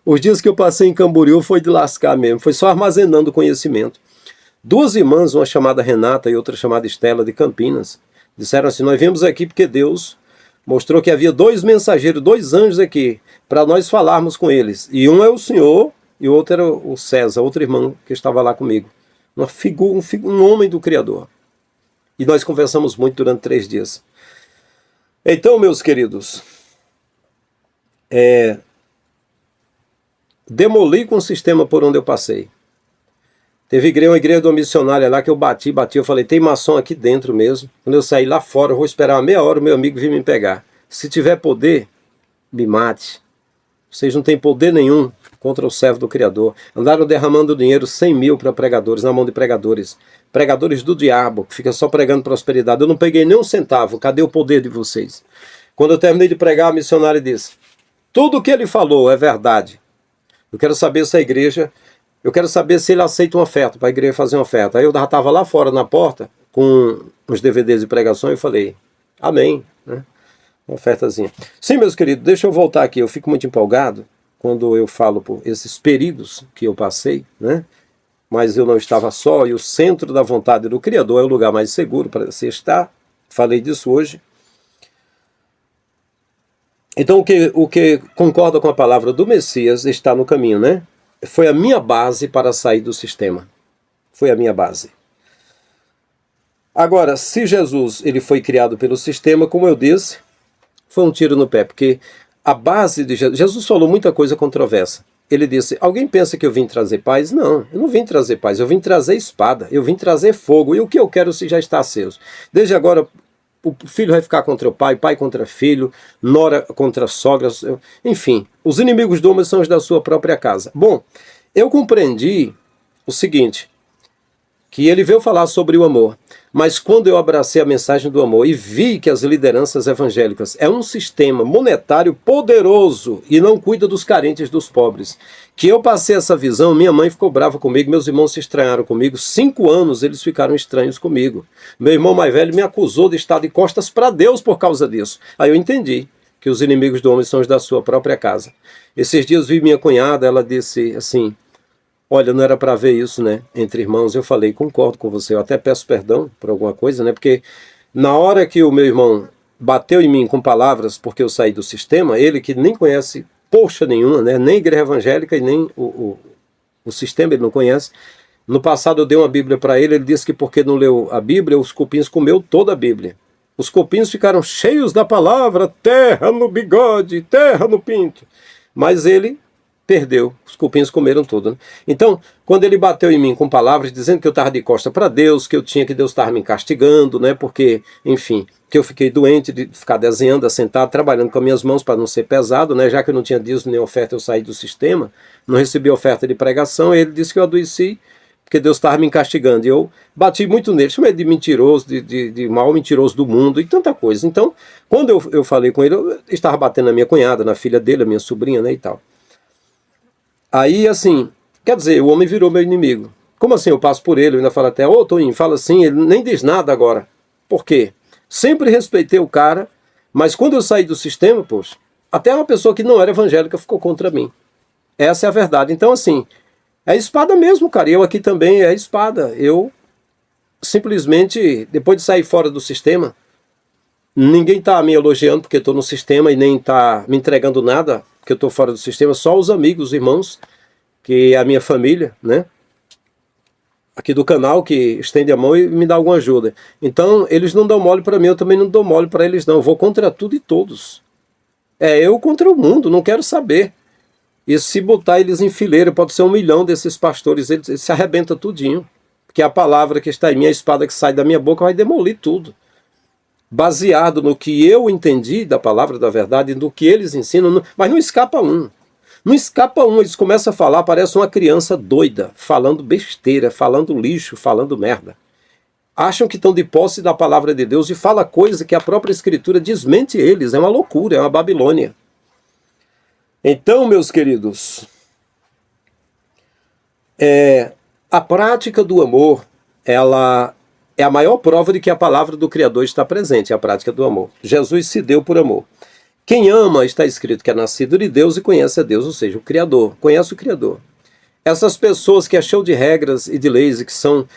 S2: Os dias que eu passei em Camboriú foi de lascar mesmo. Foi só armazenando conhecimento. Duas irmãs, uma chamada Renata e outra chamada Estela, de Campinas, disseram assim: nós viemos aqui porque Deus mostrou que havia 2 mensageiros, 2 anjos aqui, para nós falarmos com eles. E um é o senhor e o outro era o César, outro irmão que estava lá comigo. Uma figura, um homem do Criador. E nós conversamos muito durante 3 dias. Então, meus queridos, demoli com o sistema por onde eu passei. Teve uma igreja de uma missionária lá que eu bati, eu falei: tem maçom aqui dentro mesmo. Quando eu sair lá fora, eu vou esperar uma meia hora o meu amigo vir me pegar. Se tiver poder, me mate. Vocês não têm poder nenhum contra o servo do Criador. Andaram derramando dinheiro, 100 mil para pregadores, na mão de pregadores. Pregadores do diabo, que fica só pregando prosperidade. Eu não peguei nem um centavo. Cadê o poder de vocês? Quando eu terminei de pregar, a missionária disse: tudo o que ele falou é verdade. Eu quero saber se a igreja... Eu quero saber se ele aceita uma oferta, para a igreja fazer uma oferta. Aí eu já estava lá fora na porta, com os DVDs de pregação, e falei: amém, né? Uma ofertazinha. Sim, meus queridos, deixa eu voltar aqui. Eu fico muito empolgado quando eu falo por esses períodos que eu passei, né? Mas eu não estava só, e o centro da vontade do Criador é o lugar mais seguro para você estar. Falei disso hoje. Então o que concorda com a palavra do Messias está no caminho, né? Foi a minha base para sair do sistema. Foi a minha base. Agora, se Jesus ele foi criado pelo sistema, como eu disse, foi um tiro no pé, porque a base de Jesus falou muita coisa controversa. Ele disse: alguém pensa que eu vim trazer paz? Não, eu não vim trazer paz, eu vim trazer espada, eu vim trazer fogo, e o que eu quero se já está aceso. Desde agora, o filho vai ficar contra o pai contra filho, nora contra sogra, enfim, os inimigos do homem são os da sua própria casa. Bom, eu compreendi o seguinte, que ele veio falar sobre o amor. Mas quando eu abracei a mensagem do amor e vi que as lideranças evangélicas é um sistema monetário poderoso e não cuida dos carentes, dos pobres, que eu passei essa visão, minha mãe ficou brava comigo, meus irmãos se estranharam comigo, 5 anos eles ficaram estranhos comigo. Meu irmão mais velho me acusou de estar de costas para Deus por causa disso. Aí eu entendi que os inimigos do homem são os da sua própria casa. Esses dias vi minha cunhada, ela disse assim, olha, não era para ver isso, né? Entre irmãos, eu falei, concordo com você, eu até peço perdão por alguma coisa, né? Porque na hora que o meu irmão bateu em mim com palavras, porque eu saí do sistema, ele que nem conhece poxa nenhuma, né? Nem igreja evangélica e nem o sistema ele não conhece. No passado eu dei uma Bíblia para ele, ele disse que porque não leu a Bíblia, os cupins comeu toda a Bíblia. Os cupins ficaram cheios da palavra, terra no bigode, terra no pinto. Mas ele perdeu, os cupins comeram tudo, né? Então, quando ele bateu em mim com palavras dizendo que eu estava de costa para Deus, que Deus estava me castigando, né? Porque, enfim, que eu fiquei doente de ficar desenhando, sentado, trabalhando com as minhas mãos para não ser pesado, né? Já que eu não tinha dízimo nem oferta, eu saí do sistema, não recebi oferta de pregação, ele disse que eu adoeci, porque Deus estava me castigando. E eu bati muito nele, chamei de mentiroso, de mal mentiroso do mundo e tanta coisa. Então, quando eu falei com ele, eu estava batendo na minha cunhada, na filha dele, a minha sobrinha, né, e tal. Aí, assim, quer dizer, o homem virou meu inimigo. Como assim eu passo por ele, eu ainda falo até, ô Toninho, fala assim, ele nem diz nada agora. Por quê? Sempre respeitei o cara, mas quando eu saí do sistema, poxa, até uma pessoa que não era evangélica ficou contra mim. Essa é a verdade. Então, assim, é espada mesmo, cara. E eu aqui também é espada. Eu simplesmente, depois de sair fora do sistema, ninguém tá me elogiando porque estou no sistema e nem tá me entregando nada porque eu estou fora do sistema, só os amigos, os irmãos, que é a minha família, né? Aqui do canal, que estende a mão e me dá alguma ajuda. Então, eles não dão mole para mim, eu também não dou mole para eles não. Eu vou contra tudo e todos. Eu contra o mundo, não quero saber. E se botar eles em fileira, pode ser 1 milhão desses pastores, eles se arrebentam tudinho. Porque a palavra que está em mim, a espada que sai da minha boca, vai demolir tudo. Baseado no que eu entendi da palavra da verdade, do que eles ensinam, mas não escapa um. Não escapa um, eles começam a falar, parece uma criança doida, falando besteira, falando lixo, falando merda. Acham que estão de posse da palavra de Deus e fala coisa que a própria Escritura desmente eles, é uma loucura, é uma Babilônia. Então, meus queridos, a prática do amor, ela é a maior prova de que a palavra do Criador está presente, a prática do amor. Jesus se deu por amor. Quem ama, está escrito que é nascido de Deus e conhece a Deus, ou seja, o Criador, conhece o Criador. Essas pessoas que é cheio de regras e de leis e que são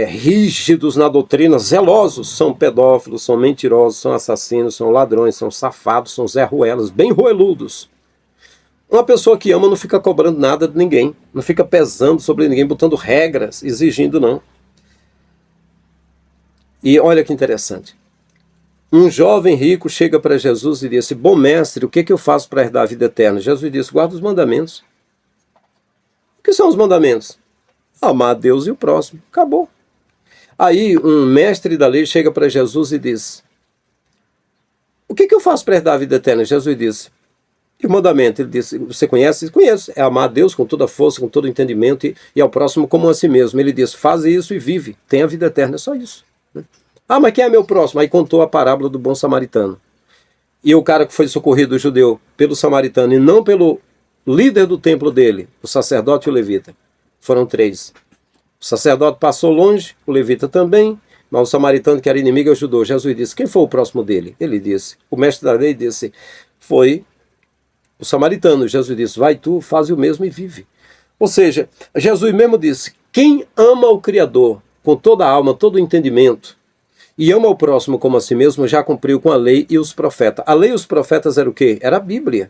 S2: rígidos na doutrina, zelosos, são pedófilos, são mentirosos, são assassinos, são ladrões, são safados, são Zé Ruelas, bem roeludos. Uma pessoa que ama não fica cobrando nada de ninguém, não fica pesando sobre ninguém, botando regras, exigindo não. E olha que interessante. Um jovem rico chega para Jesus e disse, bom mestre, o que eu faço para herdar a vida eterna? Jesus disse, guarda os mandamentos. O que são os mandamentos? Amar a Deus e o próximo. Acabou. Aí um mestre da lei chega para Jesus e diz, o que eu faço para herdar a vida eterna? Jesus disse, e o mandamento? Ele disse, você conhece? Ele conhece. É amar a Deus com toda a força, com todo o entendimento e ao próximo como a si mesmo. Ele disse, faz isso e vive. Tem a vida eterna, é só isso. Ah, mas quem é meu próximo? Aí contou a parábola do bom samaritano. E o cara que foi socorrido, o judeu, pelo samaritano e não pelo líder do templo dele, o sacerdote e o levita. Foram 3. O sacerdote passou longe, o levita também, mas o samaritano que era inimigo ajudou. Jesus disse, quem foi o próximo dele? Ele disse, o mestre da lei disse, foi o samaritano. Jesus disse, vai tu, faz o mesmo e vive. Ou seja, Jesus mesmo disse, quem ama o Criador com toda a alma, todo o entendimento, e ama o próximo como a si mesmo, já cumpriu com a lei e os profetas. A lei e os profetas era o quê? Era a Bíblia.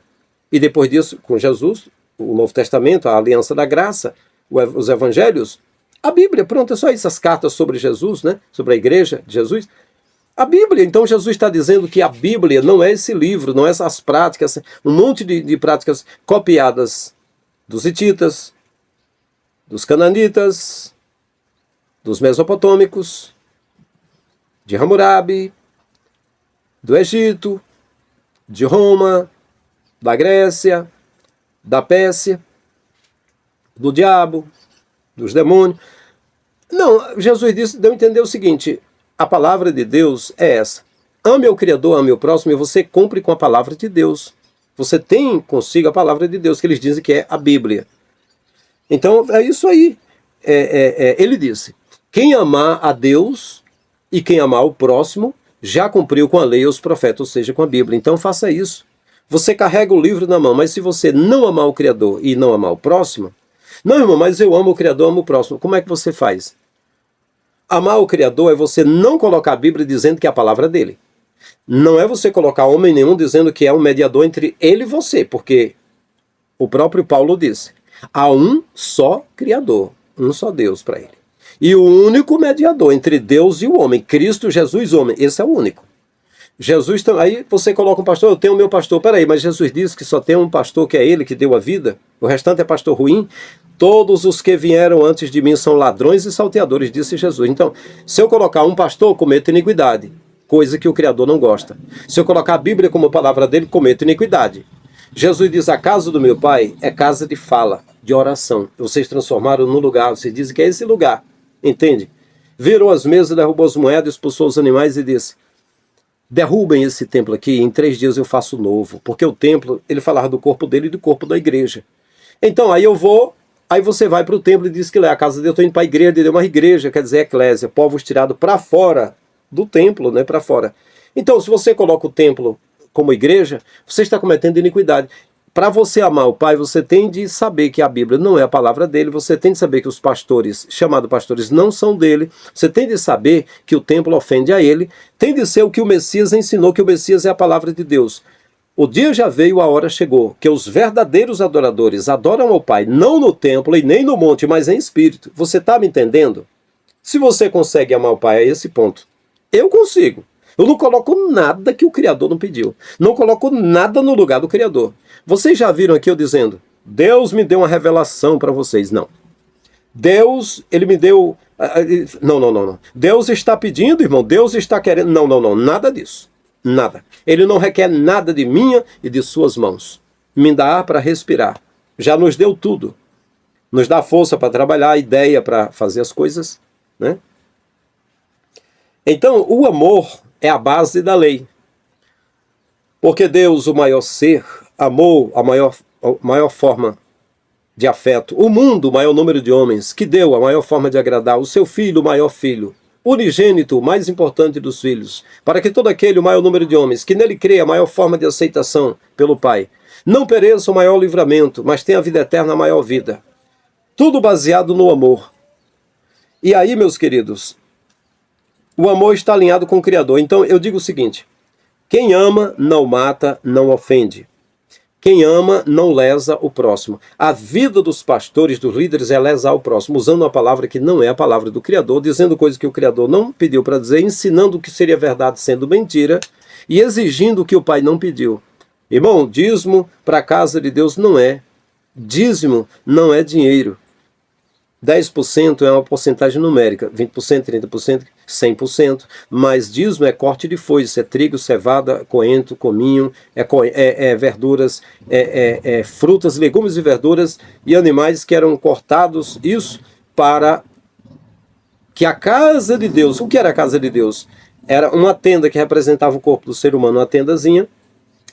S2: E depois disso, com Jesus, o Novo Testamento, a aliança da graça, os evangelhos, a Bíblia, pronto, é só isso, as cartas sobre Jesus, né? Sobre a igreja de Jesus. A Bíblia, então Jesus está dizendo que a Bíblia não é esse livro, não é essas práticas, um monte de práticas copiadas dos hititas, dos cananitas, dos mesopotâmicos, de Hammurabi, do Egito, de Roma, da Grécia, da Pérsia, do diabo, dos demônios. Não, Jesus deu a entender o seguinte, a palavra de Deus é essa. Ame o Criador, ame o próximo, e você cumpre com a palavra de Deus. Você tem consigo a palavra de Deus, que eles dizem que é a Bíblia. Então, é isso aí. Ele disse, quem amar a Deus e quem amar o próximo, já cumpriu com a lei e os profetas, ou seja, com a Bíblia. Então, faça isso. Você carrega o livro na mão, mas se você não amar o Criador e não amar o próximo, não, irmão, mas eu amo o Criador, amo o próximo. Como é que você faz? Amar o Criador é você não colocar a Bíblia dizendo que é a palavra dele. Não é você colocar homem nenhum dizendo que é um mediador entre ele e você, porque o próprio Paulo disse, há um só Criador, um só Deus para ele. E o único mediador entre Deus e o homem, Cristo Jesus homem, esse é o único. Jesus, aí você coloca um pastor, eu tenho o meu pastor, peraí, mas Jesus disse que só tem um pastor que é ele que deu a vida, o restante é pastor ruim. Todos os que vieram antes de mim são ladrões e salteadores, disse Jesus. Então, se eu colocar um pastor, cometo iniquidade, coisa que o Criador não gosta. Se eu colocar a Bíblia como palavra dele, cometo iniquidade. Jesus diz, a casa do meu pai é casa de fala, de oração. Vocês transformaram num lugar, vocês dizem que é esse lugar, entende? Virou as mesas, derrubou as moedas, expulsou os animais e disse, derrubem esse templo aqui, em 3 dias eu faço novo. Porque o templo, ele falava do corpo dele e do corpo da igreja. Então, aí eu vou, aí você vai para o templo e diz que é a casa de Deus, eu estou indo para a igreja de Deus, uma igreja, quer dizer, eclésia, povos tirados para fora do templo, né, para fora. Então, se você coloca o templo como igreja, você está cometendo iniquidade. Para você amar o Pai, você tem de saber que a Bíblia não é a palavra dele, você tem de saber que os pastores, chamados pastores, não são dele, você tem de saber que o templo ofende a ele, tem de ser o que o Messias ensinou, que o Messias é a palavra de Deus. O dia já veio, a hora chegou, que os verdadeiros adoradores adoram ao Pai, não no templo e nem no monte, mas em espírito. Você está me entendendo? Se você consegue amar o Pai a esse ponto, eu consigo. Eu não coloco nada que o Criador não pediu. Não coloco nada no lugar do Criador. Vocês já viram aqui eu dizendo, Deus me deu uma revelação para vocês. Não. Deus, ele me deu... Não. Deus está pedindo, irmão. Deus está querendo... Não. Nada disso. Nada. Ele não requer nada de minha e de suas mãos. Me dá ar para respirar. Já nos deu tudo. Nos dá força para trabalhar, ideia para fazer as coisas, né? Então, o amor é a base da lei. Porque Deus, o maior ser, amou a maior forma de afeto. O mundo, o maior número de homens, que deu a maior forma de agradar. O seu filho, o maior filho. Unigênito, o mais importante dos filhos. Para que todo aquele, o maior número de homens, que nele crê a maior forma de aceitação pelo Pai, não pereça o maior livramento, mas tenha a vida eterna, a maior vida. Tudo baseado no amor. E aí, meus queridos, o amor está alinhado com o Criador. Então eu digo o seguinte, quem ama não mata, não ofende. Quem ama não lesa o próximo. A vida dos pastores, dos líderes, é lesar o próximo, usando uma palavra que não é a palavra do Criador, dizendo coisas que o Criador não pediu para dizer, ensinando o que seria verdade sendo mentira, e exigindo o que o Pai não pediu. Irmão, dízimo para a casa de Deus não é. Dízimo não é dinheiro. 10% é uma porcentagem numérica, 20%, 30%, 100%, mas dízimo é corte de foice, é trigo, cevada, coentro, cominho, verduras, frutas, legumes e verduras e animais que eram cortados, isso para que a casa de Deus, o que era a casa de Deus? Era uma tenda que representava o corpo do ser humano, uma tendazinha,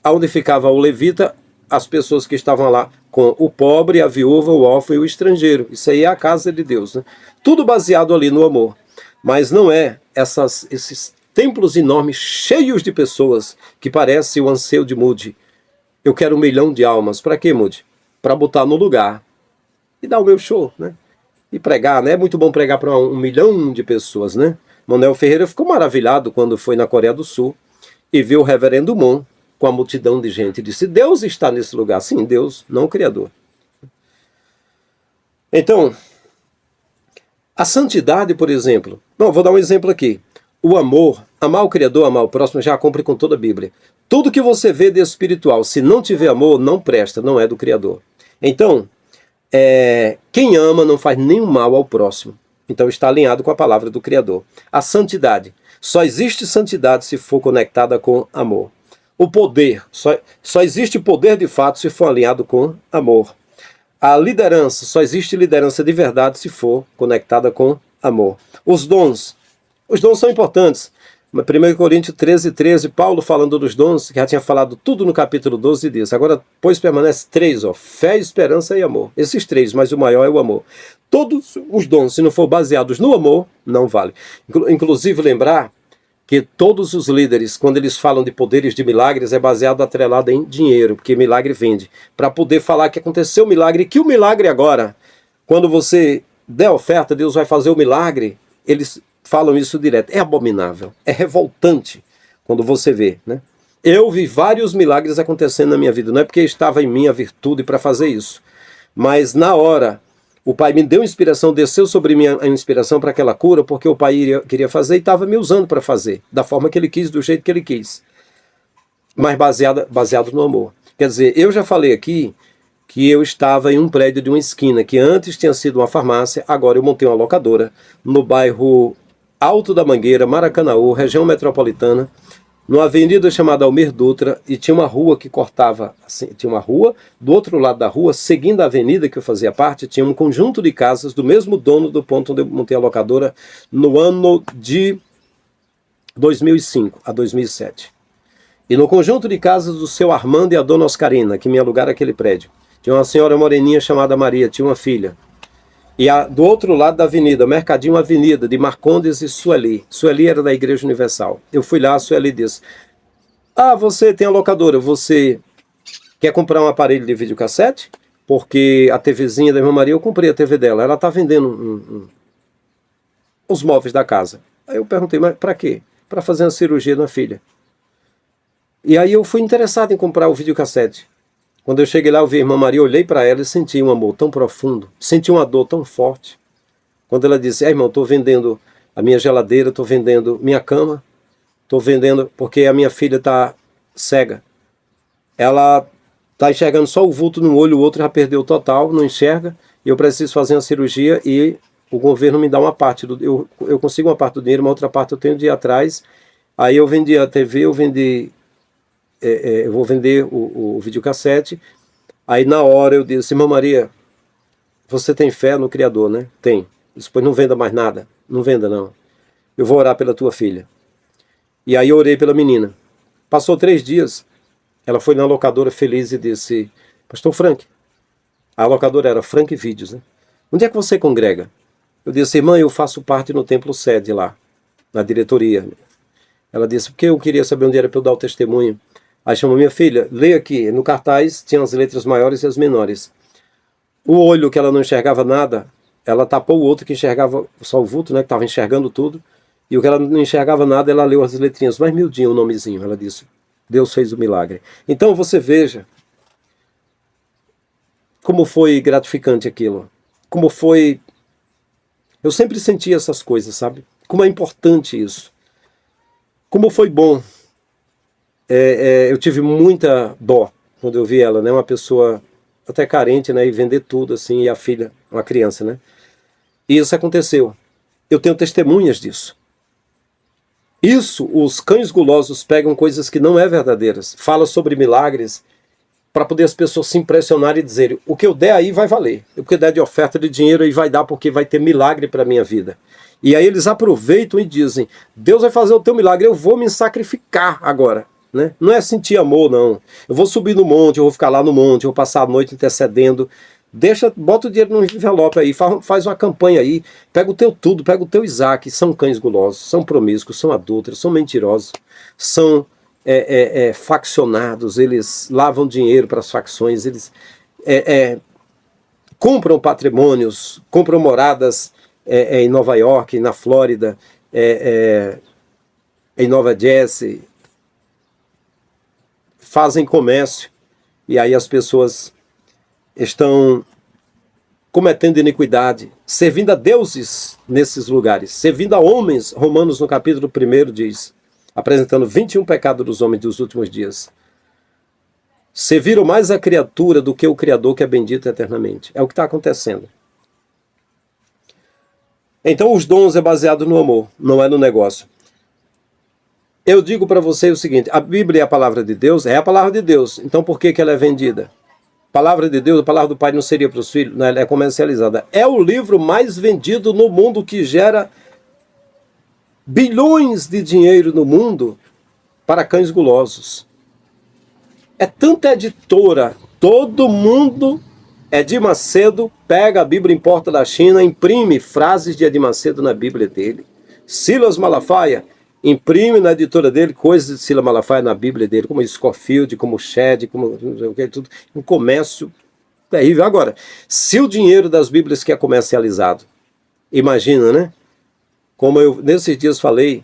S2: onde ficava o levita, as pessoas que estavam lá com o pobre, a viúva, o órfão e o estrangeiro. Isso aí é a casa de Deus, né? Tudo baseado ali no amor. Mas não é esses templos enormes, cheios de pessoas, que parece o anseio de Moody. Eu quero 1 milhão de almas. Para quê, Moody? Para botar no lugar e dar o meu show, né? E pregar, né? É muito bom pregar para 1 milhão de pessoas, né? Manuel Ferreira ficou maravilhado quando foi na Coreia do Sul e viu o reverendo Moon com a multidão de gente, disse, Deus está nesse lugar. Sim, Deus, não o Criador. Então, a santidade, por exemplo, vou dar um exemplo aqui. O amor, amar o Criador, amar o próximo, já cumpre com toda a Bíblia. Tudo que você vê de espiritual, se não tiver amor, não presta, não é do Criador. Então, quem ama não faz nenhum mal ao próximo. Então está alinhado com a palavra do Criador. A santidade, só existe santidade se for conectada com amor. O poder, só existe poder de fato se for alinhado com amor. A liderança, só existe liderança de verdade se for conectada com amor. Os dons são importantes. 1 Coríntios 13, Paulo falando dos dons, que já tinha falado tudo no capítulo 12 diz. Agora, pois permanece 3, fé, esperança e amor. Esses 3, mas o maior é o amor. Todos os dons, se não for baseados no amor, não vale. Inclusive lembrar que todos os líderes, quando eles falam de poderes de milagres, é baseado atrelado em dinheiro, porque milagre vende. Para poder falar que aconteceu o milagre, que o milagre agora, quando você der oferta, Deus vai fazer o milagre, eles falam isso direto. É abominável, é revoltante quando você vê, né? Eu vi vários milagres acontecendo na minha vida, não é porque estava em mim a virtude para fazer isso, mas na hora o Pai me deu inspiração, desceu sobre mim a inspiração para aquela cura, porque o Pai queria fazer e estava me usando para fazer, da forma que Ele quis, do jeito que Ele quis, mas baseado no amor. Quer dizer, eu já falei aqui que eu estava em um prédio de uma esquina, que antes tinha sido uma farmácia, agora eu montei uma locadora no bairro Alto da Mangueira, Maracanaú, região metropolitana, numa avenida chamada Almir Dutra, e tinha uma rua que cortava, assim, tinha uma rua, do outro lado da rua, seguindo a avenida que eu fazia parte, tinha um conjunto de casas do mesmo dono do ponto onde eu montei a locadora no ano de 2005 a 2007. E no conjunto de casas do seu Armando e a dona Oscarina, que me alugaram aquele prédio, tinha uma senhora moreninha chamada Maria, tinha uma filha. E do outro lado da avenida, Mercadinho Avenida, de Marcondes e Sueli. Sueli era da Igreja Universal. Eu fui lá, a Sueli disse, você tem a locadora, você quer comprar um aparelho de videocassete? Porque a TVzinha da irmã Maria, eu comprei a TV dela, ela está vendendo os móveis da casa. Aí eu perguntei, mas para quê? Para fazer uma cirurgia na filha. E aí eu fui interessado em comprar o videocassete. Quando eu cheguei lá, eu vi a irmã Maria, olhei para ela e senti um amor tão profundo, senti uma dor tão forte. Quando ela disse, irmão, estou vendendo a minha geladeira, estou vendendo minha cama, estou vendendo porque a minha filha está cega. Ela está enxergando só o vulto num olho, o outro já perdeu total, não enxerga, e eu preciso fazer uma cirurgia e o governo me dá uma parte, eu consigo uma parte do dinheiro, uma outra parte eu tenho de ir atrás. Aí eu vendi a TV, eu vou vender o videocassete. Aí na hora eu disse, irmã Maria, você tem fé no Criador, né? Tem. Depois não venda mais nada. Não venda não. Eu vou orar pela tua filha. E aí eu orei pela menina. Passou 3 dias, ela foi na locadora feliz e disse, pastor Frank, a locadora era Frank Vídeos, né? Onde é que você congrega? Eu disse, irmã, eu faço parte no templo sede lá, na diretoria. Ela disse, porque eu queria saber onde era para eu dar o testemunho. Aí chamou minha filha, leia aqui, no cartaz tinha as letras maiores e as menores. O olho que ela não enxergava nada, ela tapou o outro que enxergava só o vulto, né, que estava enxergando tudo, e o que ela não enxergava nada, ela leu as letrinhas mais miudinho, o nomezinho, ela disse, Deus fez o milagre. Então você veja como foi gratificante aquilo, como foi... Eu sempre senti essas coisas, sabe? Como é importante isso. Como foi bom. Eu tive muita dó quando eu vi ela, né? Uma pessoa até carente, né? E vender tudo, assim, e a filha, uma criança, né? E isso aconteceu. Eu tenho testemunhas disso. Isso, os cães gulosos pegam coisas que não é verdadeiras, falam sobre milagres para poder as pessoas se impressionarem e dizerem, o que eu der aí vai valer. O que eu der de oferta de dinheiro aí vai dar porque vai ter milagre para a minha vida. E aí eles aproveitam e dizem, Deus vai fazer o teu milagre, eu vou me sacrificar agora. Né? Não é sentir amor, não. Eu vou subir no monte, eu vou ficar lá no monte, eu vou passar a noite intercedendo. Bota o dinheiro no envelope aí, faz uma campanha aí, pega o teu tudo, pega o teu Isaac. São cães gulosos, são promíscuos, são adúlteros, são mentirosos, são faccionados, eles lavam dinheiro para as facções, eles compram patrimônios, compram moradas em Nova York, na Flórida, em Nova Jersey, fazem comércio, e aí as pessoas estão cometendo iniquidade, servindo a deuses nesses lugares, servindo a homens. Romanos no capítulo 1 diz, apresentando 21 pecados dos homens dos últimos dias. Serviram mais a criatura do que o Criador, que é bendito eternamente. É o que está acontecendo. Então os dons é baseado no amor, não é no negócio. Eu digo para você o seguinte, a Bíblia é a palavra de Deus? É a palavra de Deus. Então por que ela é vendida? palavra de Deus, a palavra do Pai não seria para os filhos, né? Ela é comercializada. É o livro mais vendido no mundo, que gera bilhões de dinheiro no mundo para cães gulosos. É tanta editora, todo mundo, Edir Macedo pega a Bíblia, importa da China, imprime frases de Edir Macedo na Bíblia dele. Silas Malafaia imprime na editora dele coisas de Silas Malafaia na Bíblia dele, como Scofield, como Shedd, como tudo. Um comércio terrível. Agora, se o dinheiro das Bíblias que é comercializado, imagina, né? Como eu nesses dias falei,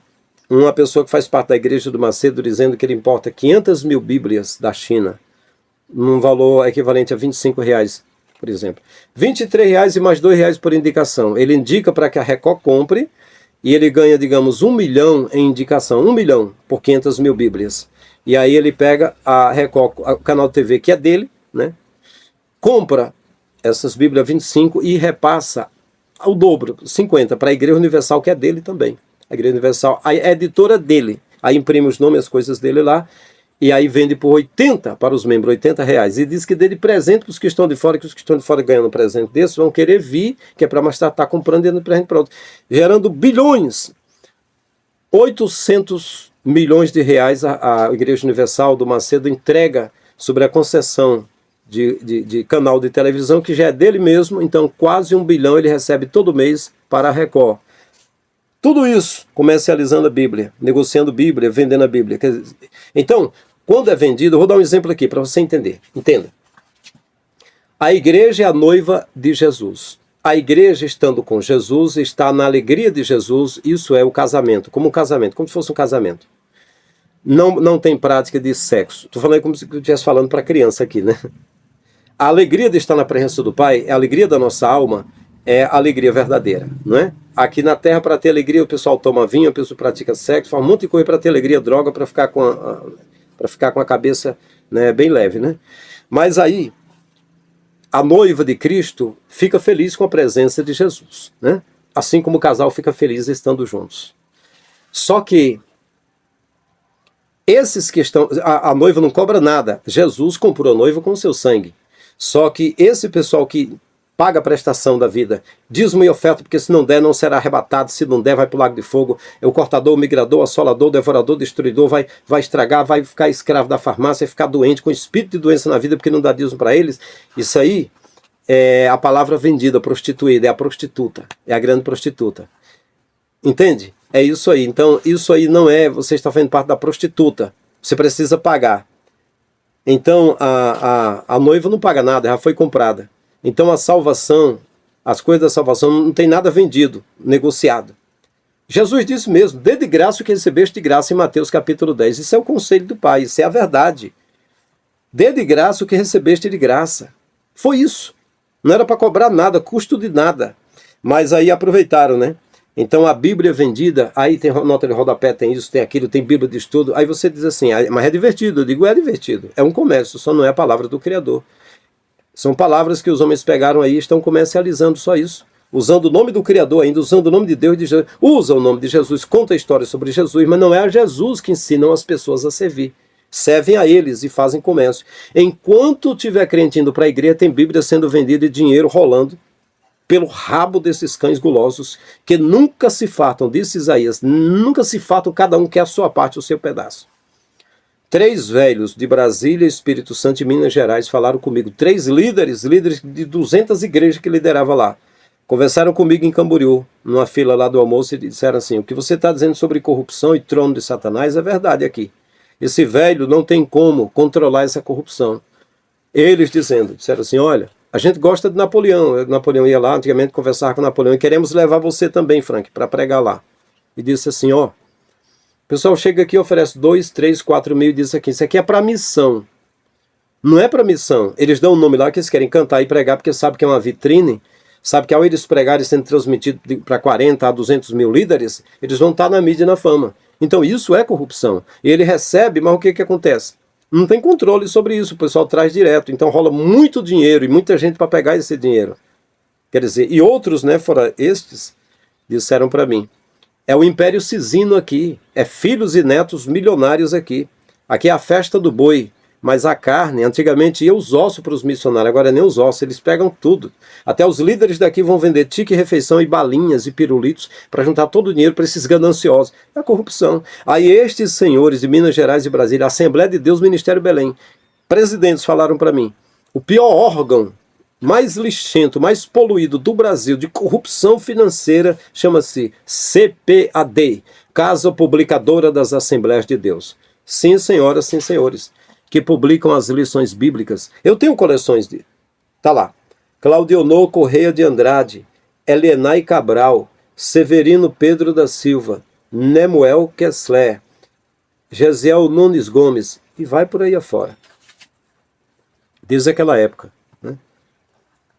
S2: uma pessoa que faz parte da igreja do Macedo dizendo que ele importa 500 mil Bíblias da China, num valor equivalente a R$25, por exemplo. R$23 e mais R$2 por indicação. Ele indica para que a Record compre, e ele ganha, digamos, 1 milhão em indicação, 1 milhão por 500 mil Bíblias. E aí ele pega a Record, o canal de TV que é dele, né? Compra essas Bíblias 25 e repassa o dobro, 50, para a Igreja Universal, que é dele também. A Igreja Universal, a editora dele. Aí imprime os nomes, as coisas dele lá, e aí vende por 80 para os membros, R$80. E diz que dê de presente para os que estão de fora, que os que estão de fora ganhando um presente desses vão querer vir, que é para mais estar comprando e dando presente para outro. Gerando bilhões, 800 milhões de reais a Igreja Universal do Macedo entrega sobre a concessão de canal de televisão, que já é dele mesmo, então quase 1 bilhão ele recebe todo mês para a Record. Tudo isso comercializando a Bíblia, negociando Bíblia, vendendo a Bíblia. Então, quando é vendido, eu vou dar um exemplo aqui para você entender. Entenda. A igreja é a noiva de Jesus. A igreja, estando com Jesus, está na alegria de Jesus. Isso é o casamento, como um casamento, como se fosse um casamento. Não tem prática de sexo. Estou falando como se eu estivesse falando para criança aqui, né? A alegria de estar na presença do Pai, a alegria da nossa alma, é a alegria verdadeira, não é? Aqui na Terra, para ter alegria, o pessoal toma vinho, a pessoa pratica sexo, faz um monte de coisa para ter alegria, droga, para ficar com a cabeça, né, bem leve, né? Mas aí, a noiva de Cristo fica feliz com a presença de Jesus, né? Assim como o casal fica feliz estando juntos. Só que esses que estão... A noiva não cobra nada. Jesus comprou a noiva com o seu sangue. Só que esse pessoal que paga a prestação da vida, dízimo e oferta, porque se não der, não será arrebatado, se não der, vai para o lago de fogo, é o cortador, o migrador, o assolador, o devorador, o destruidor, vai estragar, vai ficar escravo da farmácia, vai ficar doente, com espírito de doença na vida, porque não dá dízimo para eles. Isso aí é a palavra vendida, prostituída, é a prostituta, é a grande prostituta. Entende? É isso aí. Então, isso aí não é, você está fazendo parte da prostituta, você precisa pagar. Então, a noiva não paga nada, já foi comprada. Então a salvação, as coisas da salvação não tem nada vendido, negociado. Jesus disse mesmo, dê de graça o que recebeste de graça em Mateus capítulo 10. Isso é o conselho do Pai, isso é a verdade. Dê de graça o que recebeste de graça. Foi isso. Não era para cobrar nada, custo de nada. Mas aí aproveitaram, né? Então a Bíblia vendida, aí tem nota de rodapé, tem isso, tem aquilo, tem Bíblia de estudo. Aí você diz assim, mas é divertido. Eu digo, é divertido. É um comércio, só não é a palavra do Criador. São palavras que os homens pegaram aí e estão comercializando só isso. Usando o nome do Criador ainda, usando o nome de Deus e de Jesus. Usa o nome de Jesus, conta a história sobre Jesus, mas não é a Jesus que ensinam as pessoas a servir. Servem a eles e fazem comércio. Enquanto tiver crente indo para a igreja, tem Bíblia sendo vendida e dinheiro rolando pelo rabo desses cães gulosos, que nunca se fartam, disse Isaías, nunca se fartam, cada um quer a sua parte, o seu pedaço. 3 velhos de Brasília, Espírito Santo e Minas Gerais falaram comigo. 3 líderes de 200 igrejas que liderava lá. Conversaram comigo em Camboriú, numa fila lá do almoço, e disseram assim, o que você está dizendo sobre corrupção e trono de Satanás é verdade aqui. Esse velho não tem como controlar essa corrupção. Eles disseram assim, olha, a gente gosta de Napoleão. Napoleão ia lá, antigamente conversava com Napoleão, e queremos levar você também, Frank, para pregar lá. E disse assim, ó, o pessoal chega aqui e oferece 2, 3, 4 mil e diz aqui, isso aqui é para missão. Não é para missão. Eles dão um nome lá que eles querem cantar e pregar porque sabem que é uma vitrine, sabe que ao eles pregarem sendo transmitido para 40 a 200 mil líderes, eles vão estar na mídia e na fama. Então isso é corrupção. E ele recebe, mas o que acontece? Não tem controle sobre isso, o pessoal traz direto. Então rola muito dinheiro e muita gente para pegar esse dinheiro. Quer dizer, e outros, né, fora estes, disseram para mim, é o Império Cisino aqui, é filhos e netos milionários aqui. Aqui é a festa do boi. Mas a carne, antigamente ia os ossos para os missionários, agora nem os ossos, eles pegam tudo. Até os líderes daqui vão vender tique refeição e balinhas e pirulitos para juntar todo o dinheiro para esses gananciosos. É a corrupção. Aí estes senhores de Minas Gerais e Brasília, Assembleia de Deus, Ministério Belém, presidentes falaram para mim, o pior órgão, mais lixento, mais poluído do Brasil, de corrupção financeira, chama-se CPAD, Casa Publicadora das Assembleias de Deus. Sim, senhoras, sim, senhores, que publicam as lições bíblicas. Eu tenho coleções de... Tá lá. Claudionor Correia de Andrade, Helenay Cabral, Severino Pedro da Silva, Nemuel Kessler, Gesiel Nunes Gomes, e vai por aí afora. Desde aquela época. Né?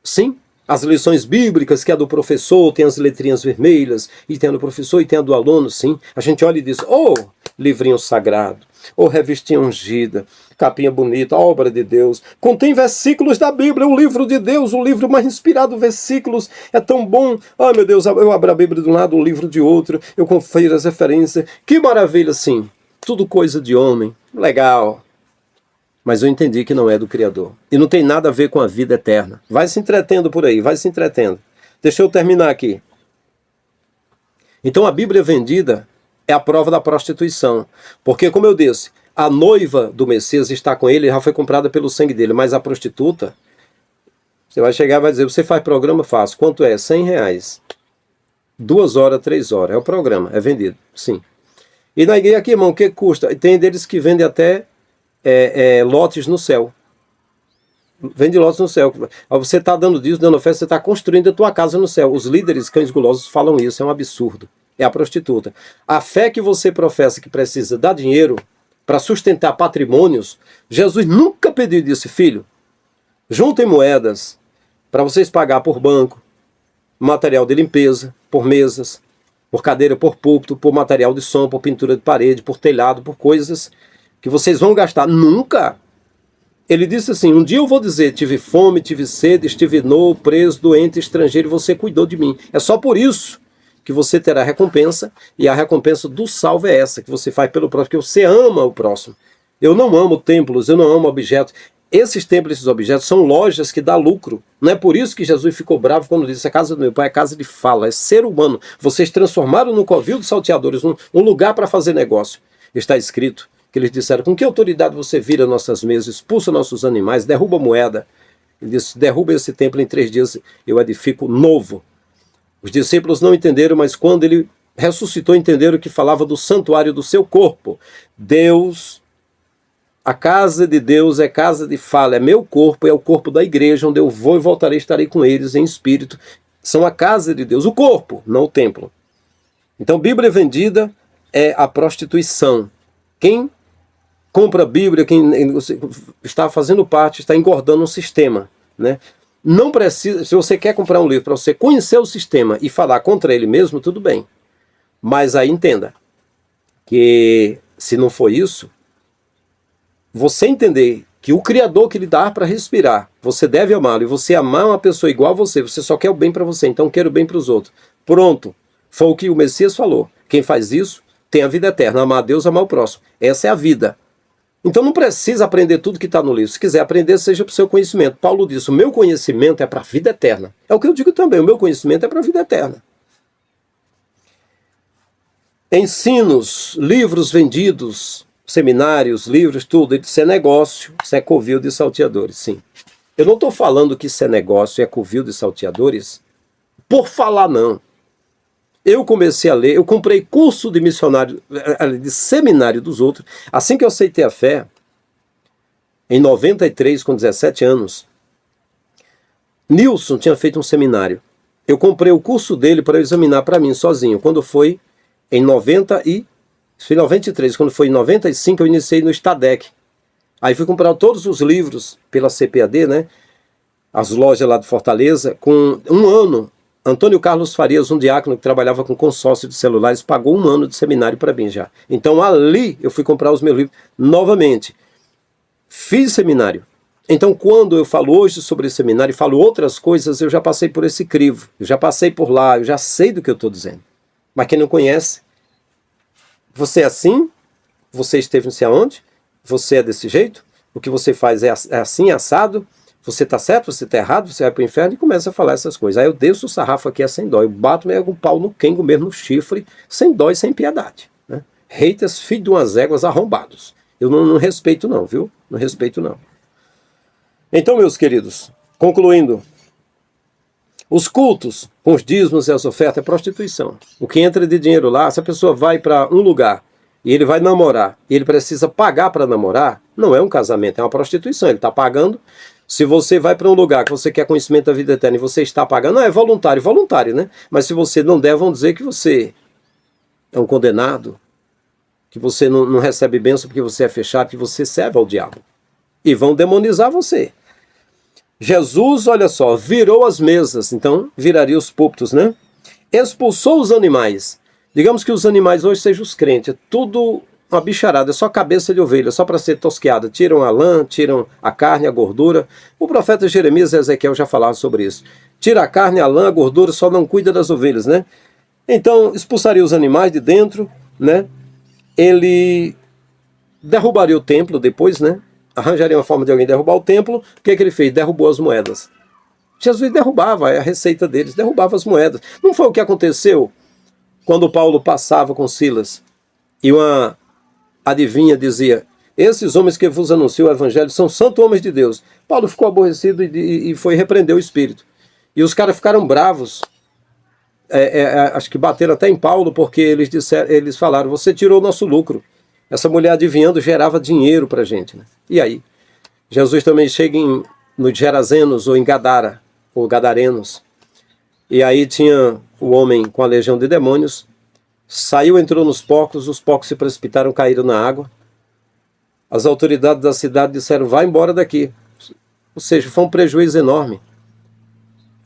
S2: Sim, as lições bíblicas, que é do professor, tem as letrinhas vermelhas, e tem a do professor e tem a do aluno, sim. A gente olha e diz, livrinho sagrado, revistinha ungida, capinha bonita, obra de Deus, contém versículos da Bíblia, o livro de Deus, o livro mais inspirado, versículos, é tão bom. Ai meu Deus, eu abro a Bíblia de um lado, o livro de outro, eu confiro as referências, que maravilha, sim, tudo coisa de homem, legal. Mas eu entendi que não é do Criador. E não tem nada a ver com a vida eterna. Vai se entretendo por aí, vai se entretendo. Deixa eu terminar aqui. Então a Bíblia vendida é a prova da prostituição. Porque, como eu disse, a noiva do Messias está com ele, já foi comprada pelo sangue dele. Mas a prostituta, você vai chegar e vai dizer, você faz programa? Faço. Quanto é? R$100. 2 horas, 3 horas. É o programa, é vendido. Sim. E na igreja aqui, irmão, o que custa? E tem deles que vendem até lotes no céu. Vende lotes no céu. Você está dando dízimo, dando oferta, você está construindo a tua casa no céu. Os líderes cães gulosos falam isso, é um absurdo. É a prostituta. A fé que você professa que precisa dar dinheiro para sustentar patrimônios, Jesus nunca pediu e disse, filho, juntem moedas para vocês pagar por banco, material de limpeza, por mesas, por cadeira, por púlpito, por material de som, por pintura de parede, por telhado, por coisas que vocês vão gastar. Nunca! Ele disse assim, um dia eu vou dizer, tive fome, tive sede, estive nu, preso, doente, estrangeiro, e você cuidou de mim. É só por isso que você terá recompensa, e a recompensa do salvo é essa, que você faz pelo próximo, que você ama o próximo. Eu não amo templos, eu não amo objetos. Esses templos, esses objetos, são lojas que dão lucro. Não é por isso que Jesus ficou bravo quando disse, a casa do meu pai é casa de fala, é ser humano. Vocês transformaram no covil dos salteadores, um lugar para fazer negócio. Está escrito que eles disseram, com que autoridade você vira nossas mesas, expulsa nossos animais, derruba a moeda? Ele disse, derruba esse templo em 3 dias, eu edifico novo. Os discípulos não entenderam, mas quando ele ressuscitou, entenderam que falava do santuário do seu corpo. Deus, a casa de Deus é casa de fala, é meu corpo, é o corpo da igreja, onde eu vou e voltarei, estarei com eles em espírito. São a casa de Deus, o corpo, não o templo. Então, Bíblia vendida é a prostituição. Quem compra a Bíblia, quem está fazendo parte, está engordando um sistema, né? Não precisa, se você quer comprar um livro para você conhecer o sistema e falar contra ele mesmo, tudo bem. Mas aí entenda que se não for isso, você entender que o Criador que lhe dá para respirar, você deve amá-lo, e você amar uma pessoa igual a você só quer o bem para você, então quero o bem para os outros. Pronto, foi o que o Messias falou. Quem faz isso tem a vida eterna, amar a Deus, amar o próximo. Essa é a vida. Então não precisa aprender tudo que está no livro. Se quiser aprender, seja para o seu conhecimento. Paulo disse, o meu conhecimento é para a vida eterna. É o que eu digo também, o meu conhecimento é para a vida eterna. Ensinos, livros vendidos, seminários, livros, tudo, isso é negócio, isso é covil de salteadores, sim. Eu não estou falando que isso é negócio, é covil de salteadores, por falar não. Eu comecei a ler, eu comprei curso de missionário, de seminário dos outros. Assim que eu aceitei a fé, em 93, com 17 anos, Nilson tinha feito um seminário. Eu comprei o curso dele para examinar para mim sozinho. Quando foi em 93, quando foi em 95, eu iniciei no Stadec. Aí fui comprar todos os livros pela CPAD, né? As lojas lá de Fortaleza, com 1 ano. Antônio Carlos Farias, um diácono que trabalhava com consórcio de celulares, pagou 1 ano de seminário para mim já. Então ali eu fui comprar os meus livros novamente. Fiz seminário. Então quando eu falo hoje sobre esse seminário e falo outras coisas, eu já passei por esse crivo. Eu já passei por lá, eu já sei do que eu estou dizendo. Mas quem não conhece, você é assim? Você esteve não sei aonde? Você é desse jeito? o que você faz é assim, assado, você está certo, você está errado, você vai para o inferno, e começa a falar essas coisas. Aí eu desço o sarrafo aqui sem dó, eu bato mesmo o pau no quengo mesmo, no chifre, sem dó e sem piedade. Né? Haters, filho de umas éguas arrombados. Eu não respeito não, viu? Não respeito não. Então, meus queridos, concluindo, os cultos com os dízimos e as ofertas é prostituição. O que entra de dinheiro lá, se a pessoa vai para um lugar e ele vai namorar, e ele precisa pagar para namorar, não é um casamento, é uma prostituição, ele está pagando. Se você vai para um lugar que você quer conhecimento da vida eterna e você está pagando, não é voluntário, né? Mas se você não der, vão dizer que você é um condenado, que você não recebe bênção porque você é fechado, que você serve ao diabo. E vão demonizar você. Jesus, olha só, virou as mesas, então viraria os púlpitos, né? Expulsou os animais. Digamos que os animais hoje sejam os crentes, é tudo uma bicharada, é só cabeça de ovelha, só para ser tosqueada. Tiram a lã, tiram a carne, a gordura. O profeta Jeremias e Ezequiel já falaram sobre isso. Tira a carne, a lã, a gordura, só não cuida das ovelhas, né? Então, expulsaria os animais de dentro, né? Ele derrubaria o templo depois, né? Arranjaria uma forma de alguém derrubar o templo. O que ele fez? Derrubou as moedas. Jesus derrubava, é a receita deles, derrubava as moedas. Não foi o que aconteceu quando Paulo passava com Silas e uma adivinha dizia: esses homens que vos anunciam o evangelho são santos homens de Deus. Paulo ficou aborrecido e foi repreender o espírito. E os caras ficaram bravos. Acho que bateram até em Paulo, porque eles falaram: você tirou o nosso lucro. Essa mulher adivinhando gerava dinheiro para a gente. Né? E aí? Jesus também chega no Gerazenos ou em Gadara, ou Gadarenos. E aí tinha o homem com a legião de demônios. Saiu, entrou nos porcos, os porcos se precipitaram, caíram na água. As autoridades da cidade disseram: vai embora daqui. Ou seja, foi um prejuízo enorme.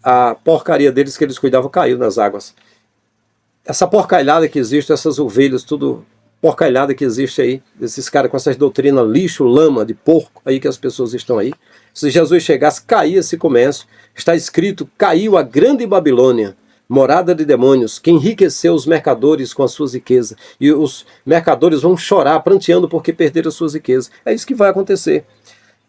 S2: A porcaria deles que eles cuidavam caiu nas águas. Essa porcalhada que existe, essas ovelhas, tudo porcalhada que existe aí, esses caras com essas doutrinas lixo, lama, de porco, aí que as pessoas estão aí. Se Jesus chegasse, caía esse comércio. Está escrito: caiu a grande Babilônia, morada de demônios, que enriqueceu os mercadores com as suas riquezas. E os mercadores vão chorar, pranteando porque perderam as suas riquezas. É isso que vai acontecer.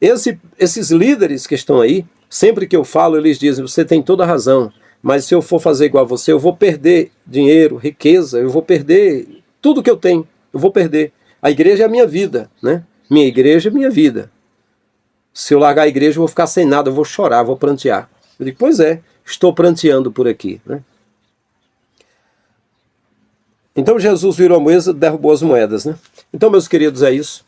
S2: Esses líderes que estão aí, sempre que eu falo, eles dizem: você tem toda a razão, mas se eu for fazer igual a você, eu vou perder dinheiro, riqueza, eu vou perder tudo que eu tenho, eu vou perder. A igreja é a minha vida, né? Minha igreja é minha vida. Se eu largar a igreja, eu vou ficar sem nada, eu vou chorar, vou prantear. Eu digo: pois é, estou pranteando por aqui, né? Então Jesus virou a mesa, derrubou as moedas, né? Então, meus queridos, é isso.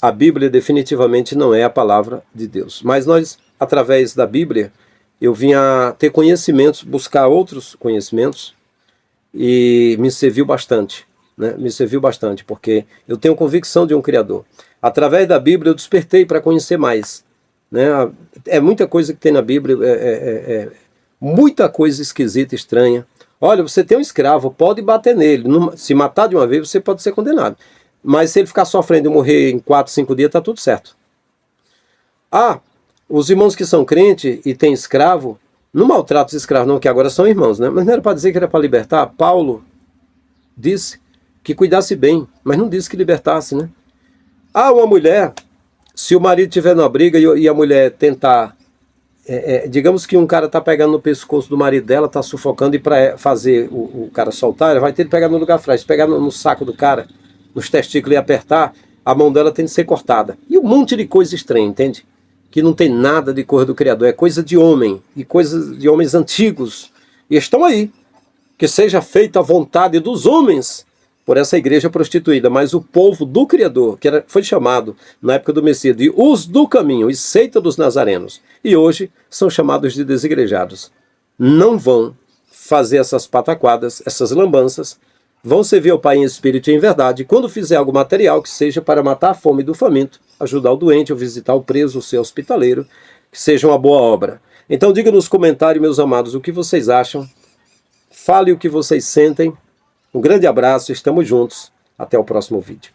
S2: A Bíblia definitivamente não é a palavra de Deus. Mas nós, através da Bíblia, eu vim a ter conhecimentos, buscar outros conhecimentos, e me serviu bastante, né? Me serviu bastante, porque eu tenho convicção de um Criador. Através da Bíblia eu despertei para conhecer mais, né? É muita coisa que tem na Bíblia, muita coisa esquisita, estranha. Olha, você tem um escravo, pode bater nele. Se matar de uma vez, você pode ser condenado. Mas se ele ficar sofrendo e morrer em 4, 5 dias, está tudo certo. Os irmãos que são crentes e têm escravo, não maltratam os escravos não, que agora são irmãos, né? Mas não era para dizer que era para libertar. Paulo disse que cuidasse bem, mas não disse que libertasse, né? Uma mulher, se o marido estiver numa briga e a mulher tentar... digamos que um cara está pegando no pescoço do marido dela, está sufocando, e para fazer o cara soltar, ela vai ter que pegar no lugar frágil. Se pegar no saco do cara, nos testículos, e apertar, a mão dela tem que ser cortada. E um monte de coisa estranha, entende? Que não tem nada de coisa do Criador, é coisa de homem, e coisas de homens antigos, e estão aí. Que seja feita a vontade dos homens por essa igreja prostituída, mas o povo do Criador, que foi chamado na época do Messias de os do caminho e seita dos nazarenos, e hoje são chamados de desigrejados, não vão fazer essas pataquadas, essas lambanças, vão servir ao Pai em espírito e em verdade. Quando fizer algo material, que seja para matar a fome do faminto, ajudar o doente ou visitar o preso, o seu hospitaleiro, que seja uma boa obra. Então diga nos comentários, meus amados, o que vocês acham. Fale o que vocês sentem. Um grande abraço, estamos juntos. Até o próximo vídeo.